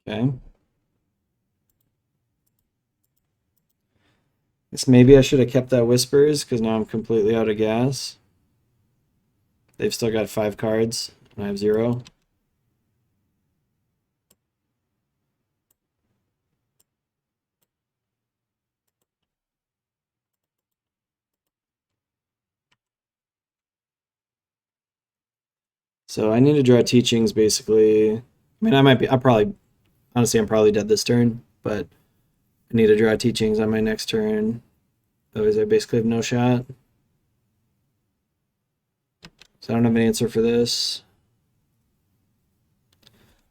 Okay. Guess maybe I should have kept that Whispers because now I'm completely out of gas. They've still got 5 cards, and I have 0. So I need to draw Teachings basically. I mean, honestly, I'm probably dead this turn, but I need to draw Teachings on my next turn. Otherwise, I basically have no shot. So I don't have an answer for this.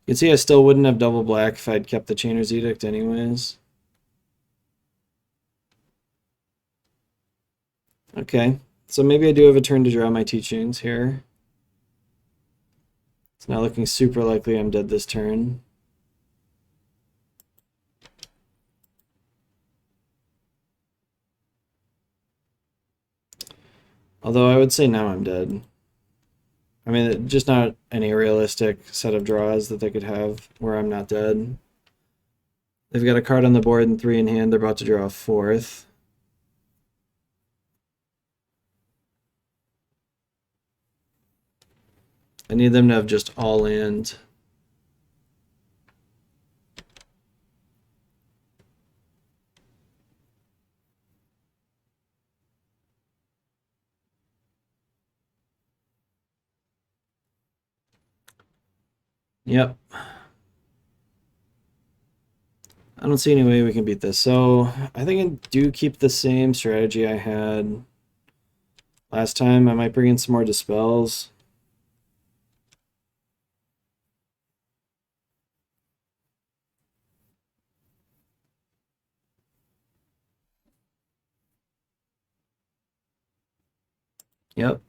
You can see I still wouldn't have double black if I'd kept the Chainer's Edict anyways. Okay, so maybe I do have a turn to draw my Teachings here. It's not looking super likely I'm dead this turn. Although I would say now I'm dead. I mean, just not any realistic set of draws that they could have where I'm not dead. They've got a card on the board and 3 in hand. They're about to draw a 4th. I need them to have just all land. Yep. I don't see any way we can beat this. So I think I do keep the same strategy I had last time. I might bring in some more Dispels. Yep.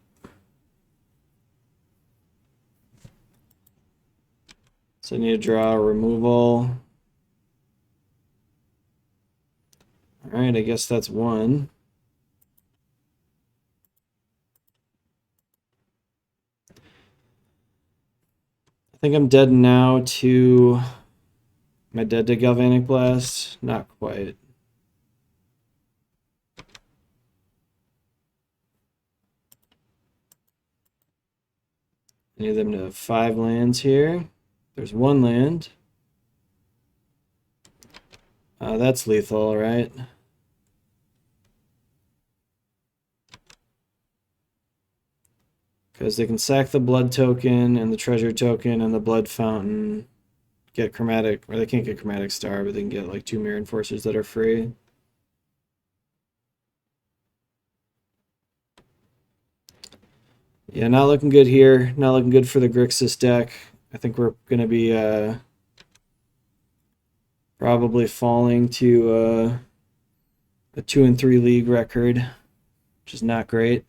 So I need to draw a removal. Alright, I guess that's one. I think I'm dead now to... Am I dead to Galvanic Blast? Not quite. I need them to have 5 lands here. There's 1 land. That's lethal, right? Because they can sack the blood token and the treasure token and the blood fountain. Get chromatic, or they can't get chromatic star, but they can get like 2 mirror enforcers that are free. Yeah, not looking good here. Not looking good for the Grixis deck. I think we're going to be probably falling to a 2-3 league record, which is not great.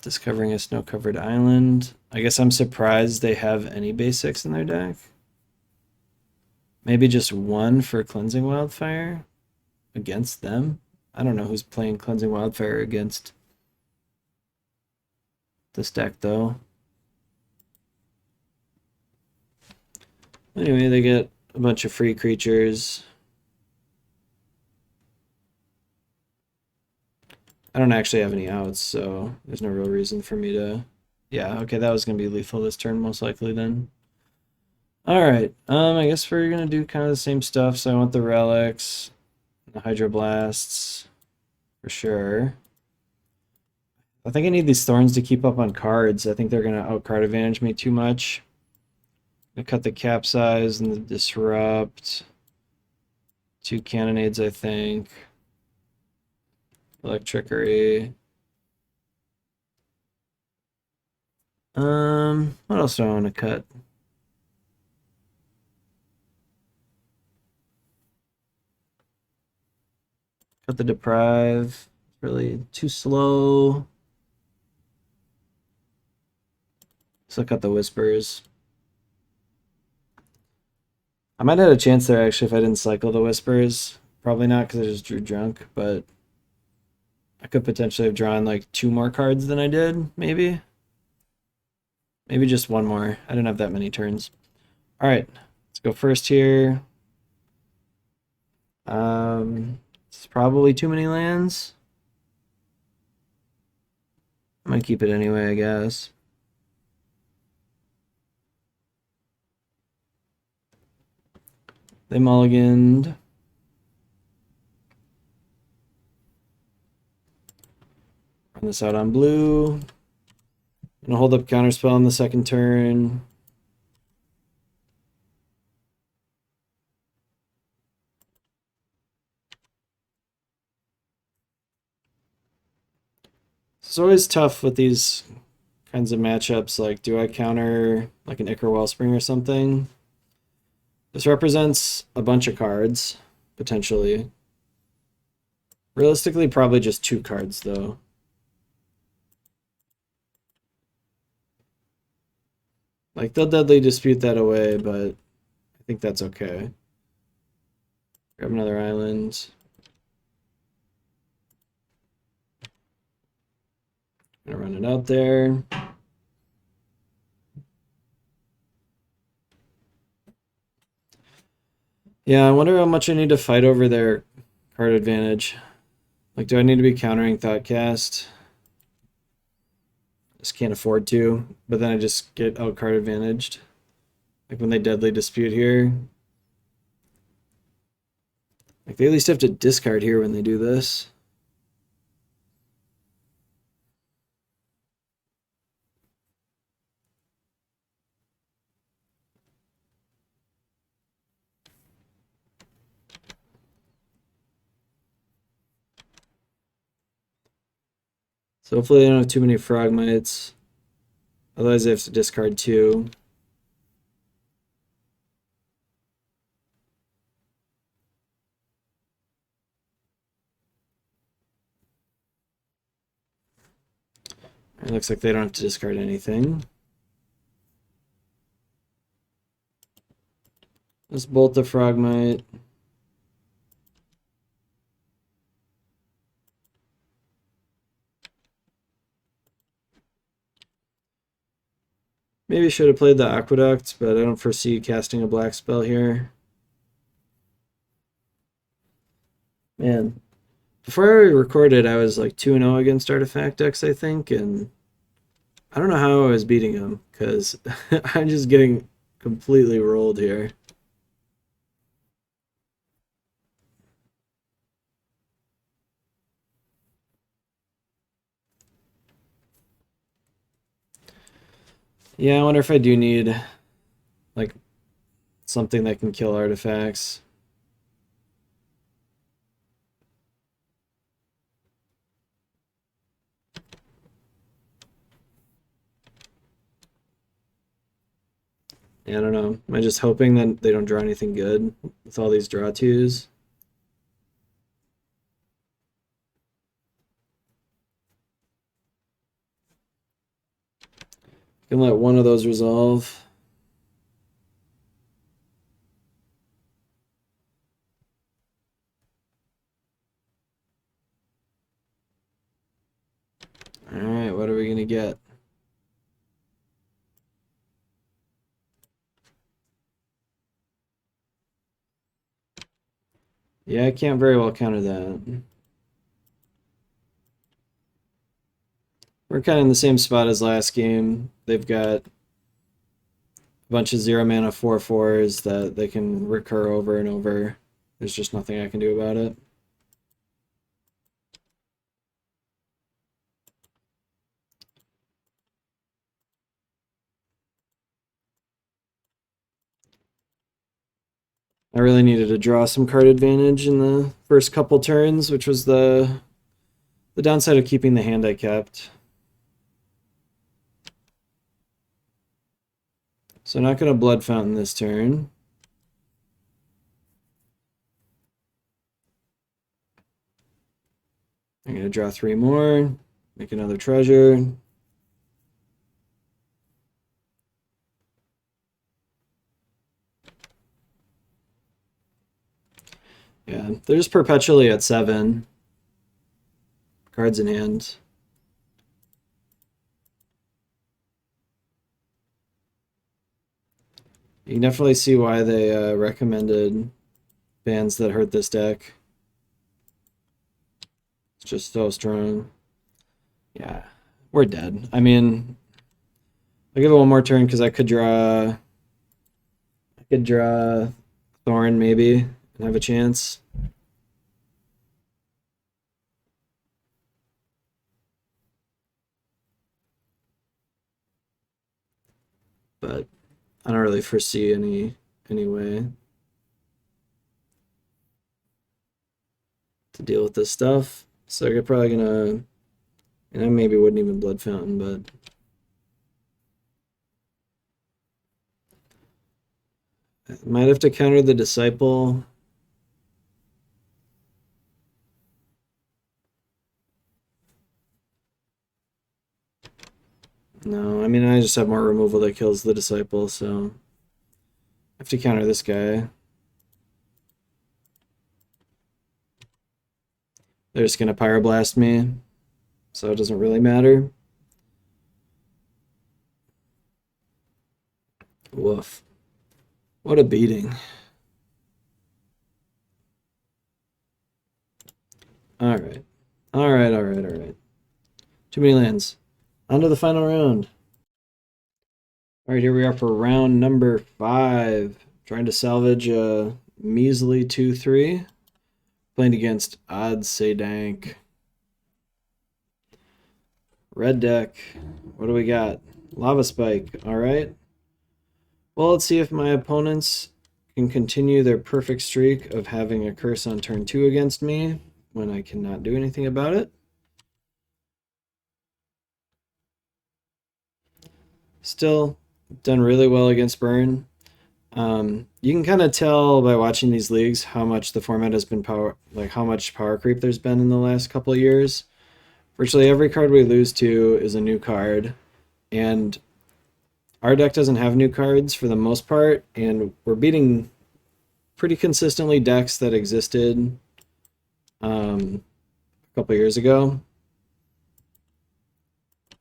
Discovering a snow-covered island. I guess I'm surprised they have any basics in their deck. Maybe just 1 for Cleansing Wildfire against them. I don't know who's playing Cleansing Wildfire against this deck, though. Anyway, they get a bunch of free creatures. I don't actually have any outs, so there's no real reason for me to... Yeah, okay, that was going to be lethal this turn, most likely, then. Alright, I guess we're going to do kind of the same stuff. So I want the relics, the hydroblasts, for sure. I think I need these thorns to keep up on cards. I think they're going to out-card advantage me too much. I cut the capsize and the disrupt. 2 cannonades, I think. Electrickery. What else do I want to cut? Cut the deprive. Really too slow. So cut the whispers. I might have had a chance there actually if I didn't cycle the whispers. Probably not because I just drew drunk, but I could potentially have drawn like 2 more cards than I did, maybe. Maybe just 1 more. I didn't have that many turns. Alright, let's go first here. It's probably too many lands. I'm gonna keep it anyway, I guess. They mulliganed. Run this out on blue. Gonna hold up counterspell on the second turn. It's always tough with these kinds of matchups. Like, do I counter like an Ichor Wellspring or something? This represents a bunch of cards, potentially. Realistically, probably just 2 cards, though. Like, they'll deadly dispute that away, but I think that's okay. Grab another island. Gonna run it out there. Yeah, I wonder how much I need to fight over their card advantage. Like, do I need to be countering Thoughtcast? Just can't afford to, but then I just get out card advantaged. Like when they deadly dispute here. Like they at least have to discard here when they do this. So hopefully they don't have too many Frogmites. Otherwise they have to discard 2. It looks like they don't have to discard anything. Let's bolt the Frogmite. Maybe should have played the Aqueduct, but I don't foresee casting a black spell here. Man, before I recorded, I was like 2-0 against artifact decks, I think, and I don't know how I was beating them, because I'm just getting completely rolled here. Yeah, I wonder if I do need, like, something that can kill artifacts. Yeah, I don't know. Am I just hoping that they don't draw anything good with all these draw twos? Can let one of those resolve. Alright, what are we gonna get? Yeah, I can't very well counter that. We're kind of in the same spot as last game. They've got a bunch of 0-mana 4/4s that they can recur over and over. There's just nothing I can do about it. I really needed to draw some card advantage in the first couple turns, which was the downside of keeping the hand I kept. So not going to Blood Fountain this turn. I'm going to draw 3 more, make another treasure. Yeah, they're just perpetually at 7. Cards in hand. You can definitely see why they recommended bans that hurt this deck. It's just so strong. Yeah, we're dead. I mean, I'll give it one more turn because I could draw Thorn maybe and have a chance. But I don't really foresee any way to deal with this stuff. So you're probably gonna, and I maybe wouldn't even Blood Fountain, but I might have to counter the Disciple. No, I mean, I just have more removal that kills the Disciple, so I have to counter this guy. They're just gonna Pyroblast me, so it doesn't really matter. Woof. What a beating. Alright. Alright. Too many lands. On to the final round. Alright, here we are for round number 5. Trying to salvage a measly 2-3. Playing against Odd Dank. Red deck. What do we got? Lava Spike. Alright. Well, let's see if my opponents can continue their perfect streak of having a curse on turn 2 against me when I cannot do anything about it. Still done really well against Burn. You can kind of tell by watching these leagues how much the format has been how much power creep there's been in the last couple of years. Virtually every card we lose to is a new card, and our deck doesn't have new cards for the most part, and we're beating pretty consistently decks that existed a couple years ago.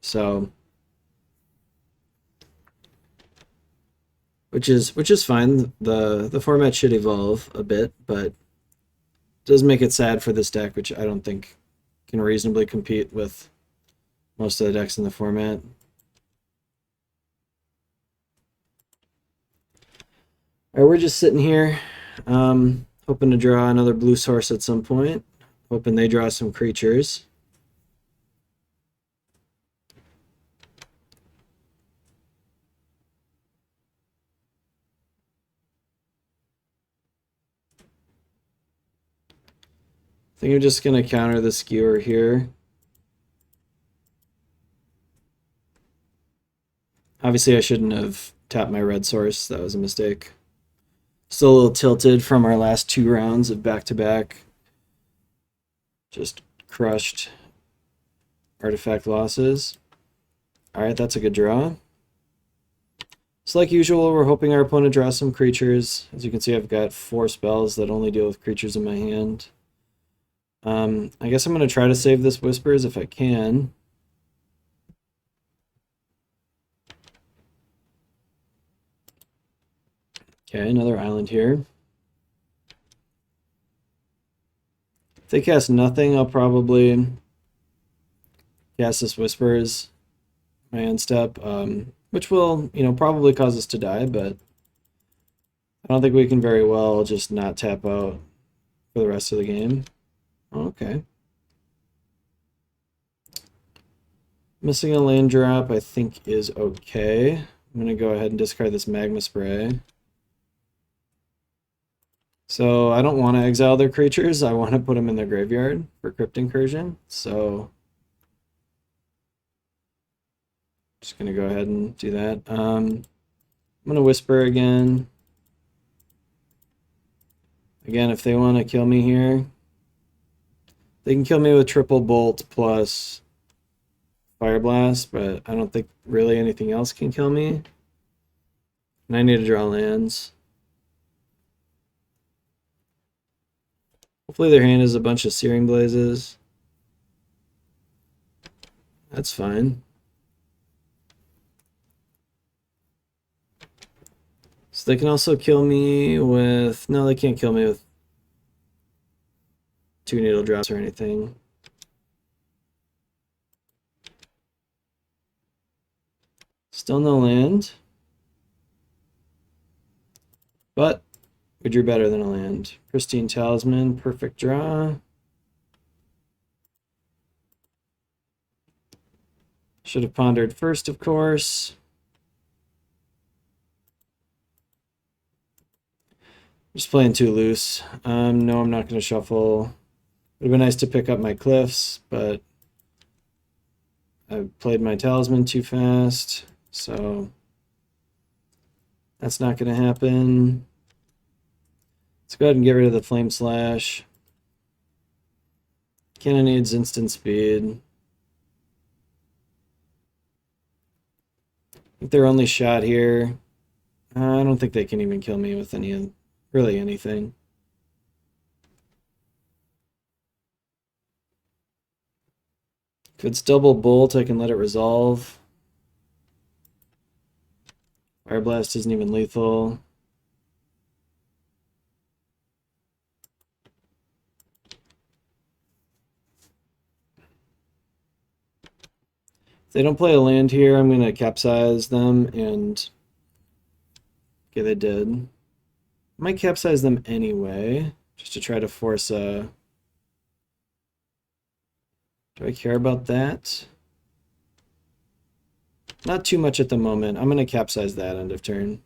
So, which is fine. The format should evolve a bit, but it does make it sad for this deck, which I don't think can reasonably compete with most of the decks in the format. All right, we're just sitting here, hoping to draw another blue source at some point. Hoping they draw some creatures. I think I'm just going to counter the skewer here. Obviously, I shouldn't have tapped my red source. That was a mistake. Still a little tilted from our last 2 rounds of back-to-back. Just crushed artifact losses. Alright, that's a good draw. So like usual, we're hoping our opponent draws some creatures. As you can see, I've got 4 spells that only deal with creatures in my hand. I guess I'm going to try to save this Whispers if I can. Okay, another island here. If they cast nothing, I'll probably cast this Whispers my end step, which will, probably cause us to die, but I don't think we can very well just not tap out for the rest of the game. Okay. Missing a land drop, I think, is okay. I'm going to go ahead and discard this Magma Spray. So I don't want to exile their creatures. I want to put them in their graveyard for Crypt Incursion. So just going to go ahead and do that. I'm going to Whisper again. Again, if they want to kill me here, they can kill me with triple bolt plus Fire Blast, but I don't think really anything else can kill me. And I need to draw lands. Hopefully their hand is a bunch of Searing Blazes. That's fine. So they can also kill me with... No, they can't kill me with 2 Needle Drops or anything. Still no land. But we drew better than a land. Pristine Talisman, perfect draw. Should have pondered first, of course. Just playing too loose. No, I'm not going to shuffle. It would have been nice to pick up my Cliffs, but I played my Talisman too fast, so that's not going to happen. Let's go ahead and get rid of the Flame Slash. Cannonade's instant speed. I think their only shot here. I don't think they can even kill me with really anything. If it's double bolt, I can let it resolve. Fire Blast isn't even lethal. If they don't play a land here, I'm going to capsize them, and okay, they did. I might capsize them anyway, just to try to force a... Do I care about that? Not too much at the moment. I'm going to capsize that end of turn.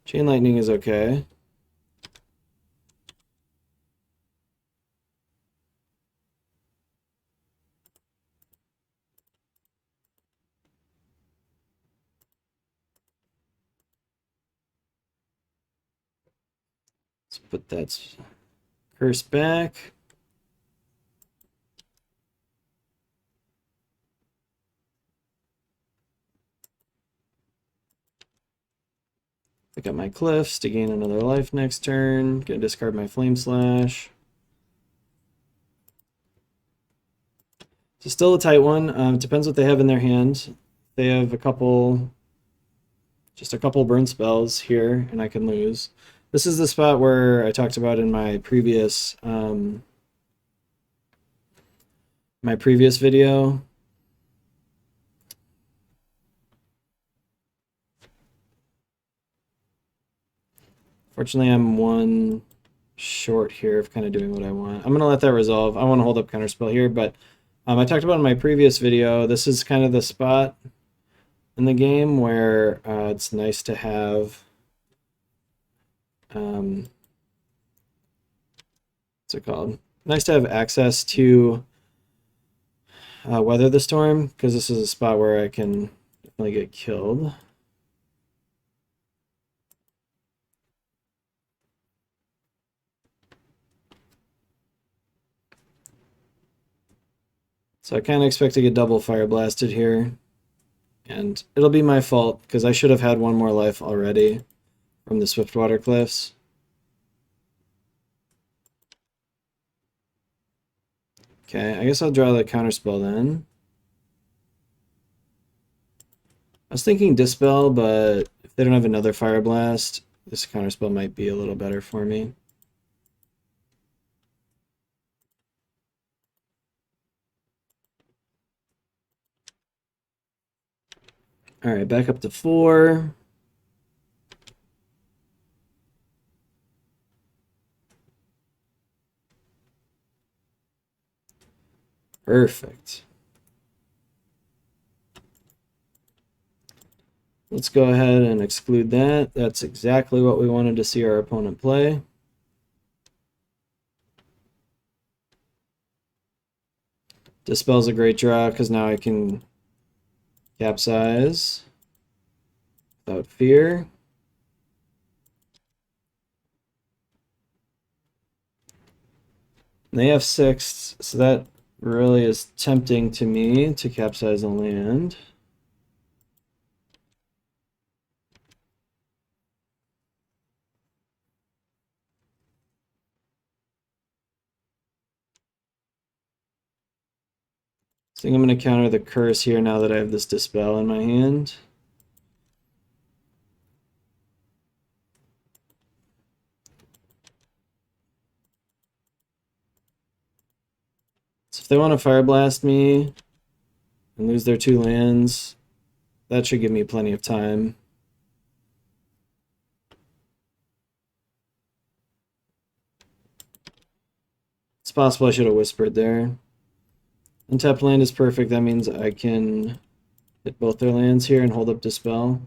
Chain Lightning is okay. Let's put that Curse back. Pick up my Cliffs to gain another life next turn. Gonna discard my Flame Slash. So still a tight one. It depends what they have in their hand. They have just a couple burn spells here, and I can lose. This is the spot where I talked about in my previous video. Fortunately, I'm one short here of kind of doing what I want. I'm going to let that resolve. I want to hold up Counterspell here, but I talked about in my previous video, this is kind of the spot in the game where it's nice to have what's it called? Nice to have access to Weather the Storm, because this is a spot where I can definitely get killed. So I kind of expect to get double fire blasted here. And it'll be my fault, because I should have had one more life already from the Swiftwater Cliffs. Okay, I guess I'll draw the Counterspell then. I was thinking Dispel, but if they don't have another Fire Blast, this Counterspell might be a little better for me. Alright, back up to 4. Perfect. Let's go ahead and exclude that. That's exactly what we wanted to see our opponent play. Dispel's a great draw because now I can capsize without fear. And they have 6, so that really is tempting to me to capsize a land. I think I'm going to counter the curse here now that I have this Dispel in my hand. So if they want to Fire Blast me and lose their 2 lands, that should give me plenty of time. It's possible I should have Whispered there. Untapped land is perfect. That means I can hit both their lands here and hold up Dispel.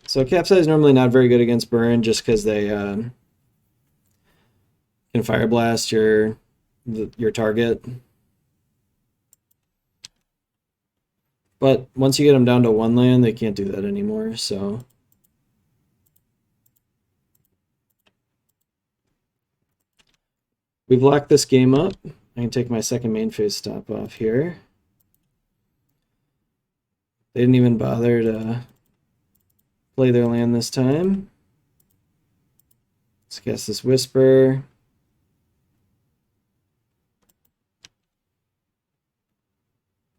So Capsize is normally not very good against Burn just because they can Fire Blast your target. But once you get them down to 1 land, they can't do that anymore, so... We've locked this game up. I can take my second main phase stop off here. They didn't even bother to play their land this time. Let's cast this Whisper.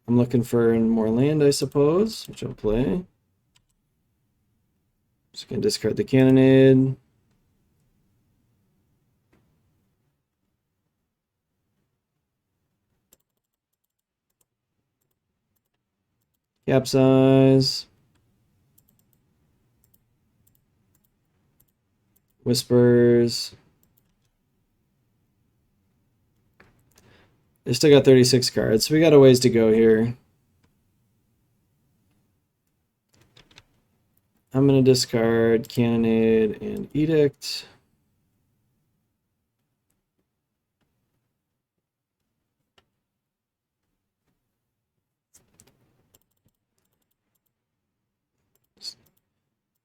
I'm looking for more land, I suppose, which I'll play. Just gonna discard the Cannonade. Capsize. Whispers. They still got 36 cards, so we got a ways to go here. I'm going to discard Cannonade and Edict.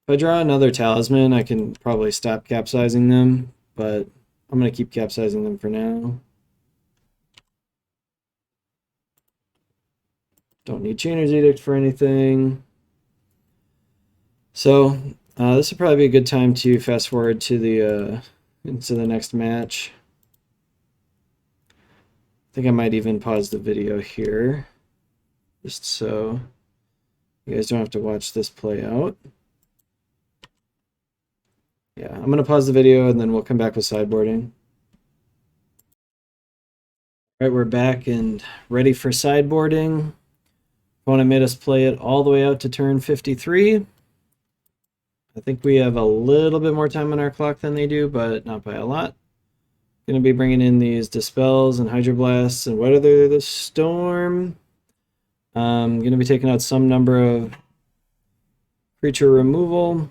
If I draw another talisman, I can probably stop capsizing them, but I'm going to keep capsizing them for now. Don't need Chainer's Edict for anything. So this would probably be a good time to fast forward to the into the next match. I think I might even pause the video here, just so you guys don't have to watch this play out. Yeah, I'm going to pause the video and then we'll come back with sideboarding. All right, we're back and ready for sideboarding. Opponent made us play it all the way out to turn 53. I think we have a little bit more time on our clock than they do, but not by a lot. Going to be bringing in these Dispels and Hydroblasts and Weather the Storm. Going to be taking out some number of creature removal. Going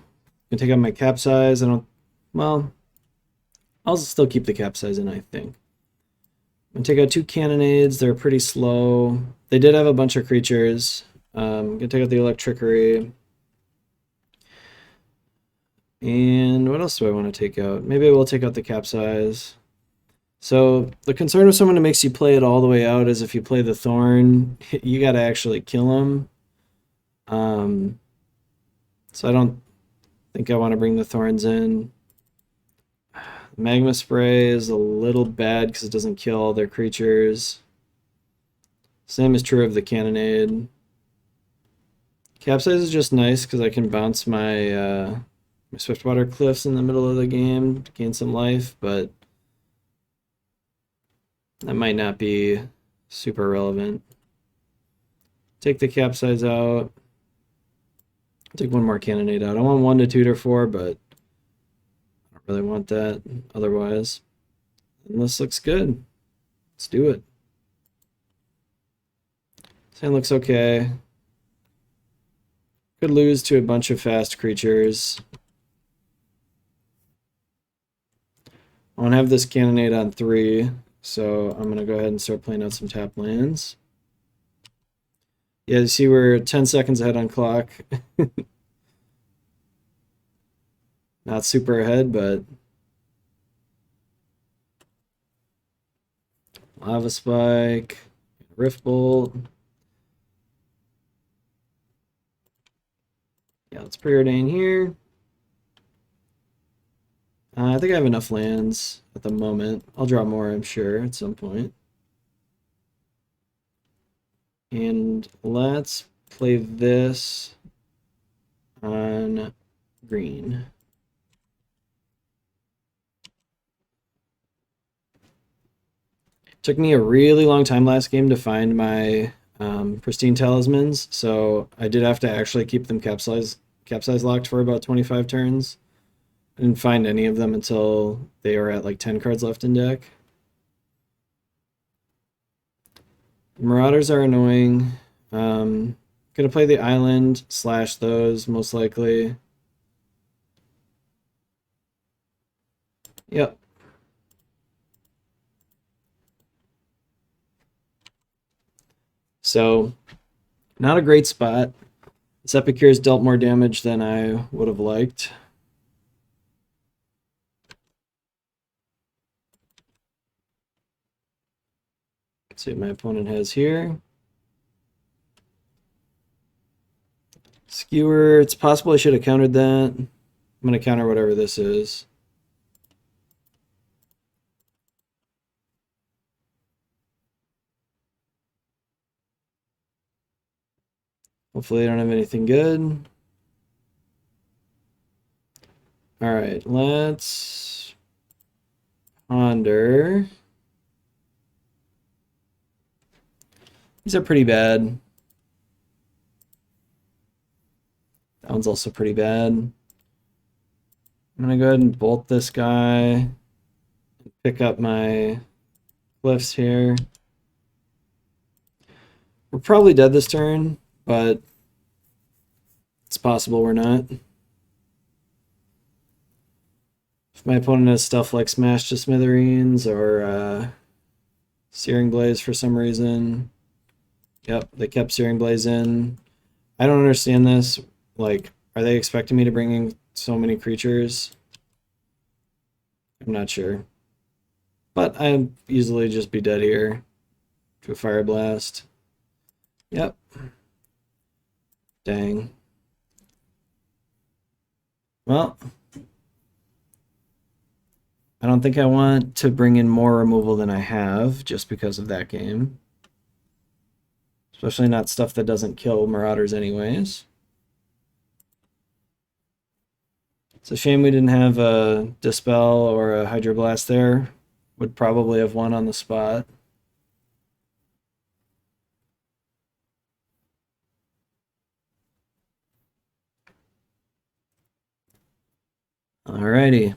to take out my Capsize. I'll still keep the Capsize in, I think. I'm going to take out 2 Cannonades. They're pretty slow. They did have a bunch of creatures. I'm going to take out the Electrickery. And what else do I want to take out? Maybe I will take out the Capsize. So the concern with someone who makes you play it all the way out is if you play the Thorn, you got to actually kill him. So I don't think I want to bring the Thorns in. Magma Spray is a little bad because it doesn't kill all their creatures. Same is true of the Cannonade. Capsize is just nice because I can bounce my Swiftwater Cliffs in the middle of the game to gain some life, but that might not be super relevant. Take the Capsize out. Take one more Cannonade out. I want 1 to tutor for, but I don't really want that otherwise. And this looks good. Let's do it. This hand looks okay. Could lose to a bunch of fast creatures. I want to have this Cannonade on 3, so I'm going to go ahead and start playing out some tap lands. Yeah, you see we're 10 seconds ahead on clock. Not super ahead, but Lava Spike, Rift Bolt. Yeah, let's preordain here. I think I have enough lands at the moment. I'll draw more, I'm sure, at some point. And let's play this on green. Took me a really long time last game to find my pristine talismans, so I did have to actually keep them capsize locked for about 25 turns. I didn't find any of them until they were at like 10 cards left in deck. Marauders are annoying. Gonna play the island / those most likely. Yep. So, not a great spot. This Epicure's dealt more damage than I would have liked. Let's see what my opponent has here. Skewer, it's possible I should have countered that. I'm going to counter whatever this is. Hopefully I don't have anything good. All right, let's ponder. These are pretty bad. That one's also pretty bad. I'm gonna go ahead and bolt this guy. Pick up my glyphs here. We're probably dead this turn, but it's possible we're not. If my opponent has stuff like Smash to Smithereens or Searing Blaze for some reason. Yep, they kept Searing Blaze in. I don't understand this. Like, Are they expecting me to bring in so many creatures? I'm not sure. But I'd easily just be dead here to a Fire Blast. Yep. Dang. Well, I don't think I want to bring in more removal than I have just because of that game. Especially not stuff that doesn't kill Marauders anyways. It's a shame we didn't have a Dispel or a Hydroblast there. Would probably have won on the spot. Alrighty.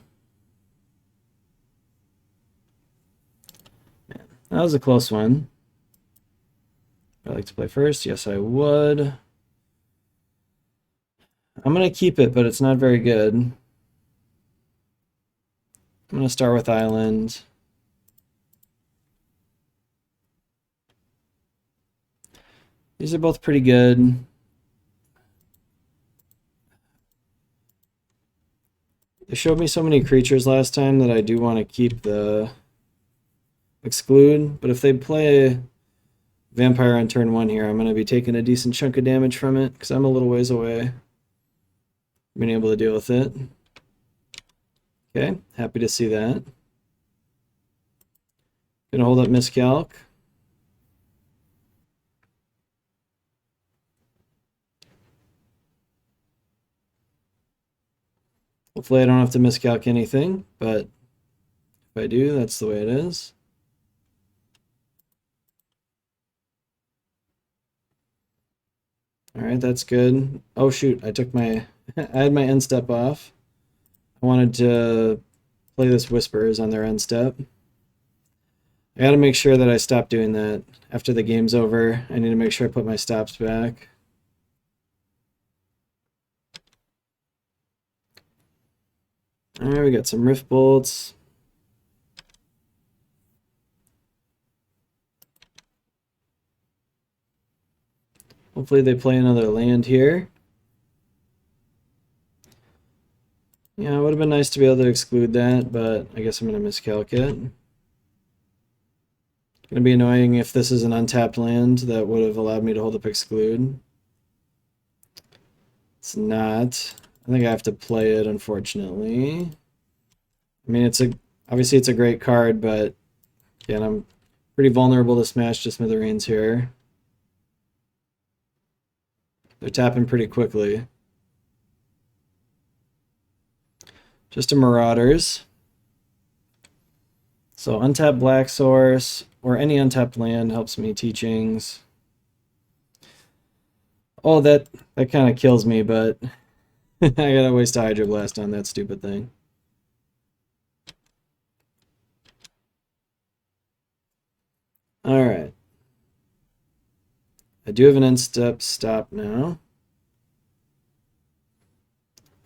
Man, that was a close one. I'd like to play first. Yes, I would. I'm going to keep it, but it's not very good. I'm going to start with Island. These are both pretty good. They showed me so many creatures last time that I do want to keep the Exclude, but if they play Vampire on turn 1 here, I'm going to be taking a decent chunk of damage from it because I'm a little ways away. Being able to deal with it. Okay, happy to see that. Gonna hold up Miscalc. Hopefully I don't have to miscalc anything, but if I do, that's the way it is. Alright, that's good. Oh shoot, I took my I had my end step off. I wanted to play this Whispers on their end step. I gotta make sure that I stop doing that after the game's over. I need to make sure I put my stops back. Alright, we got some Rift Bolts. Hopefully they play another land here. Yeah, it would have been nice to be able to exclude that, but I guess I'm going to miscalc it. Going to be annoying if this is an untapped land that would have allowed me to hold up exclude. It's not. I think I have to play it, unfortunately. I mean, obviously it's a great card, but again, I'm pretty vulnerable to smash to smithereens here. They're tapping pretty quickly. Just a Marauders. So untap Black Source or any untapped land helps me teachings. Oh, that kind of kills me, but I gotta waste a Hydroblast on that stupid thing. Alright. I do have an end step stop now.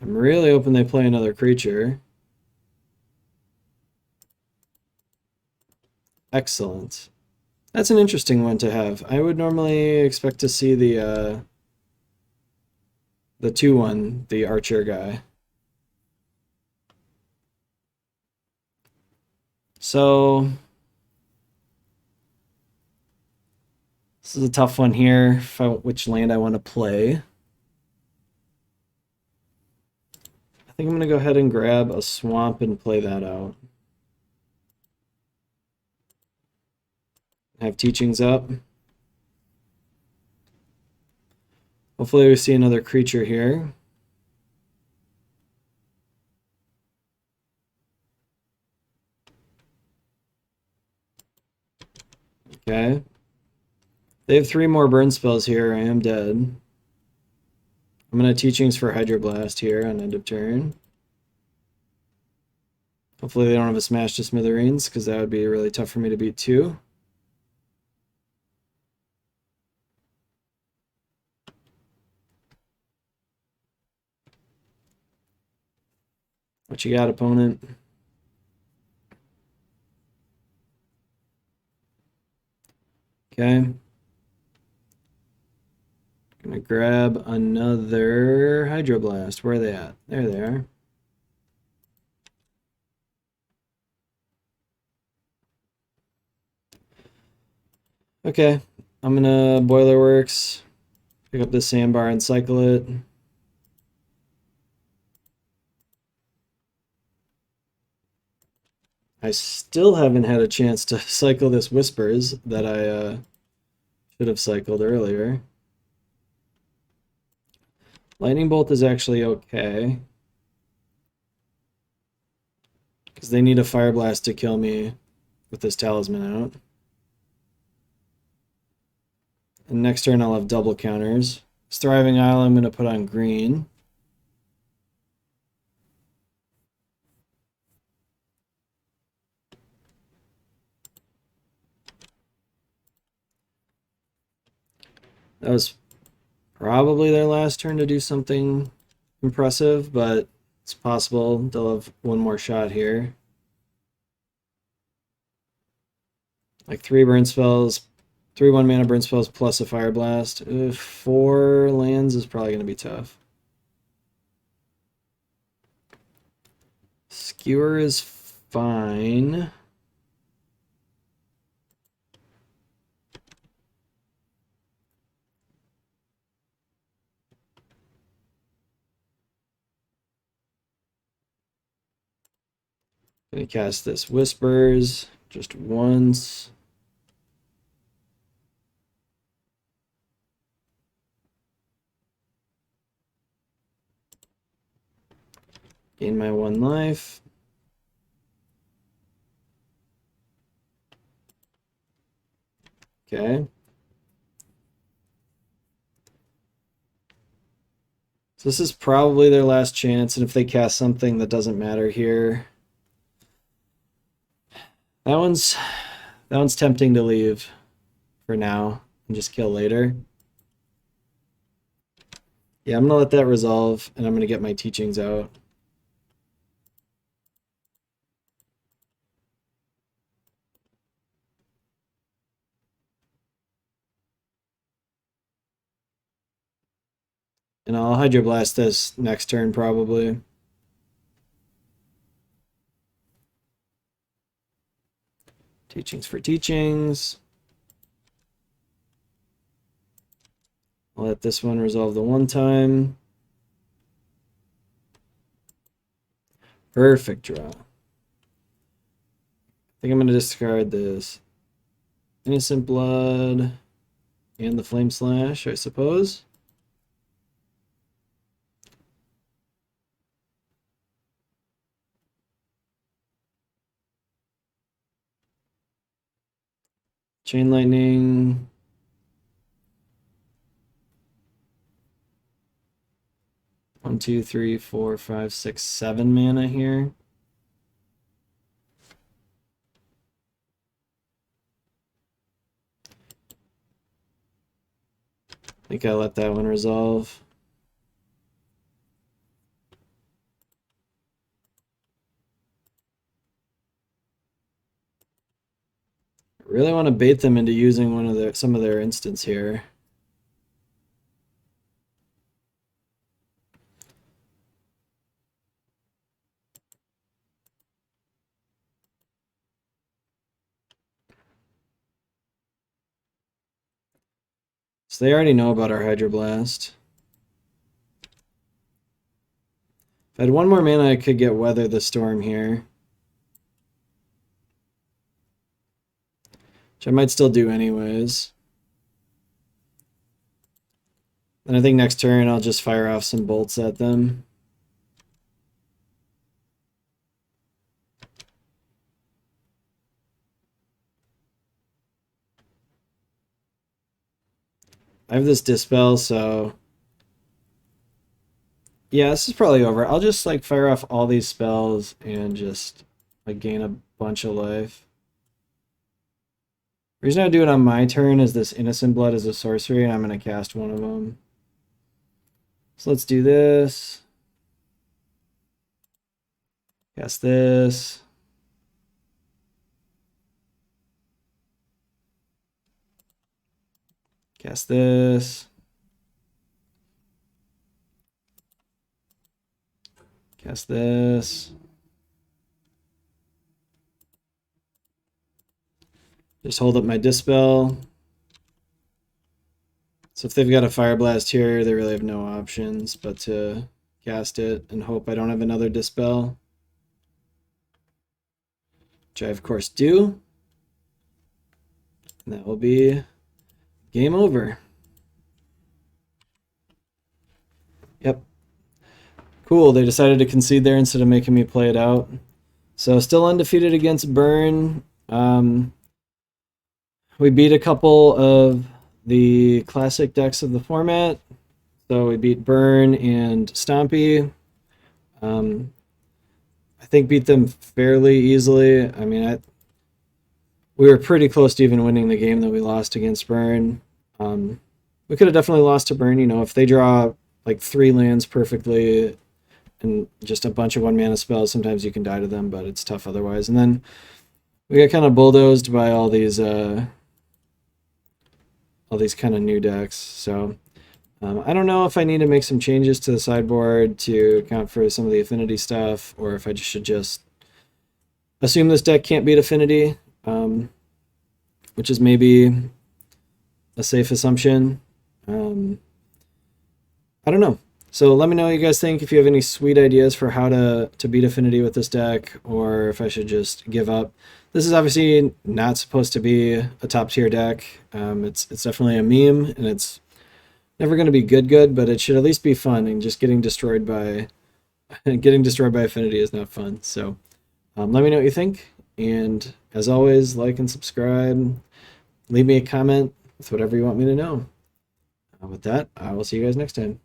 I'm really hoping they play another creature. Excellent. That's an interesting one to have. I would normally expect to see the 2-1, the archer guy. So this is a tough one here, which land I want to play. I think I'm going to go ahead and grab a swamp and play that out. Have teachings up. Hopefully we see another creature here. Okay. They have 3 more burn spells here. I am dead. I'm going to teachings for Hydroblast here on end of turn. Hopefully they don't have a smash to smithereens, because that would be really tough for me to beat too. What you got, opponent? Okay. Gonna Gonna grab another Hydroblast. Where are they at? There they are. Okay, I'm gonna Boiler Works, pick up the Sandbar and cycle it. I still haven't had a chance to cycle this Whispers that I should have cycled earlier. Lightning Bolt is actually okay, because they need a Fire Blast to kill me with this Talisman out. And next turn I'll have double counters. This Thriving Isle I'm going to put on green. That was probably their last turn to do something impressive, but it's possible they'll have one more shot here. Like 3 burn spells, 3 1-mana burn spells plus a Fire Blast. 4 lands is probably going to be tough. Skewer is fine. Gonna cast this Whispers just once. Gain my 1 life. Okay. So this is probably their last chance, and if they cast something that doesn't matter here, that one's tempting to leave for now and just kill later. Yeah, I'm gonna let that resolve, and I'm gonna get my teachings out. And I'll Hydroblast this next turn probably. Teachings for teachings. I'll let this one resolve the one time. Perfect draw. I think I'm going to discard this Innocent Blood and the Flame Slash, I suppose. Chain Lightning. One, two, three, four, five, six, 7 mana here. I think I let that one resolve. I really want to bait them into using some of their instants here. So they already know about our Hydroblast. If I had 1 more mana, I could get Weather the Storm here. Which I might still do anyways. And I think next turn I'll just fire off some bolts at them. I have this Dispel, so yeah, this is probably over. I'll just like fire off all these spells and just like gain a bunch of life. The reason I do it on my turn is this Innocent Blood is a sorcery, and I'm going to cast one of them. So let's do this. Cast this. Cast this. Cast this. Just hold up my Dispel. So if they've got a Fire Blast here, they really have no options but to cast it and hope I don't have another Dispel. Which I, of course, do. And that will be game over. Yep. Cool, they decided to concede there instead of making me play it out. So still undefeated against Burn. We beat a couple of the classic decks of the format. So we beat Burn and Stompy. I think beat them fairly easily. I mean, we were pretty close to even winning the game that we lost against Burn. We could have definitely lost to Burn. You know, if they draw like 3 lands perfectly and just a bunch of 1-mana spells, sometimes you can die to them, but it's tough otherwise. And then we got kind of bulldozed by all these kind of new decks. So I don't know if I need to make some changes to the sideboard to account for some of the affinity stuff, or if I should just assume this deck can't beat affinity, which is maybe a safe assumption. I don't know. So let me know what you guys think, if you have any sweet ideas for how to beat affinity with this deck, or if I should just give up. This is obviously not supposed to be a top tier deck. It's definitely a meme, and it's never going to be good, but it should at least be fun. And just getting destroyed by affinity is not fun. So let me know what you think, and as always, like and subscribe. Leave me a comment with whatever you want me to know. With that, I will see you guys next time.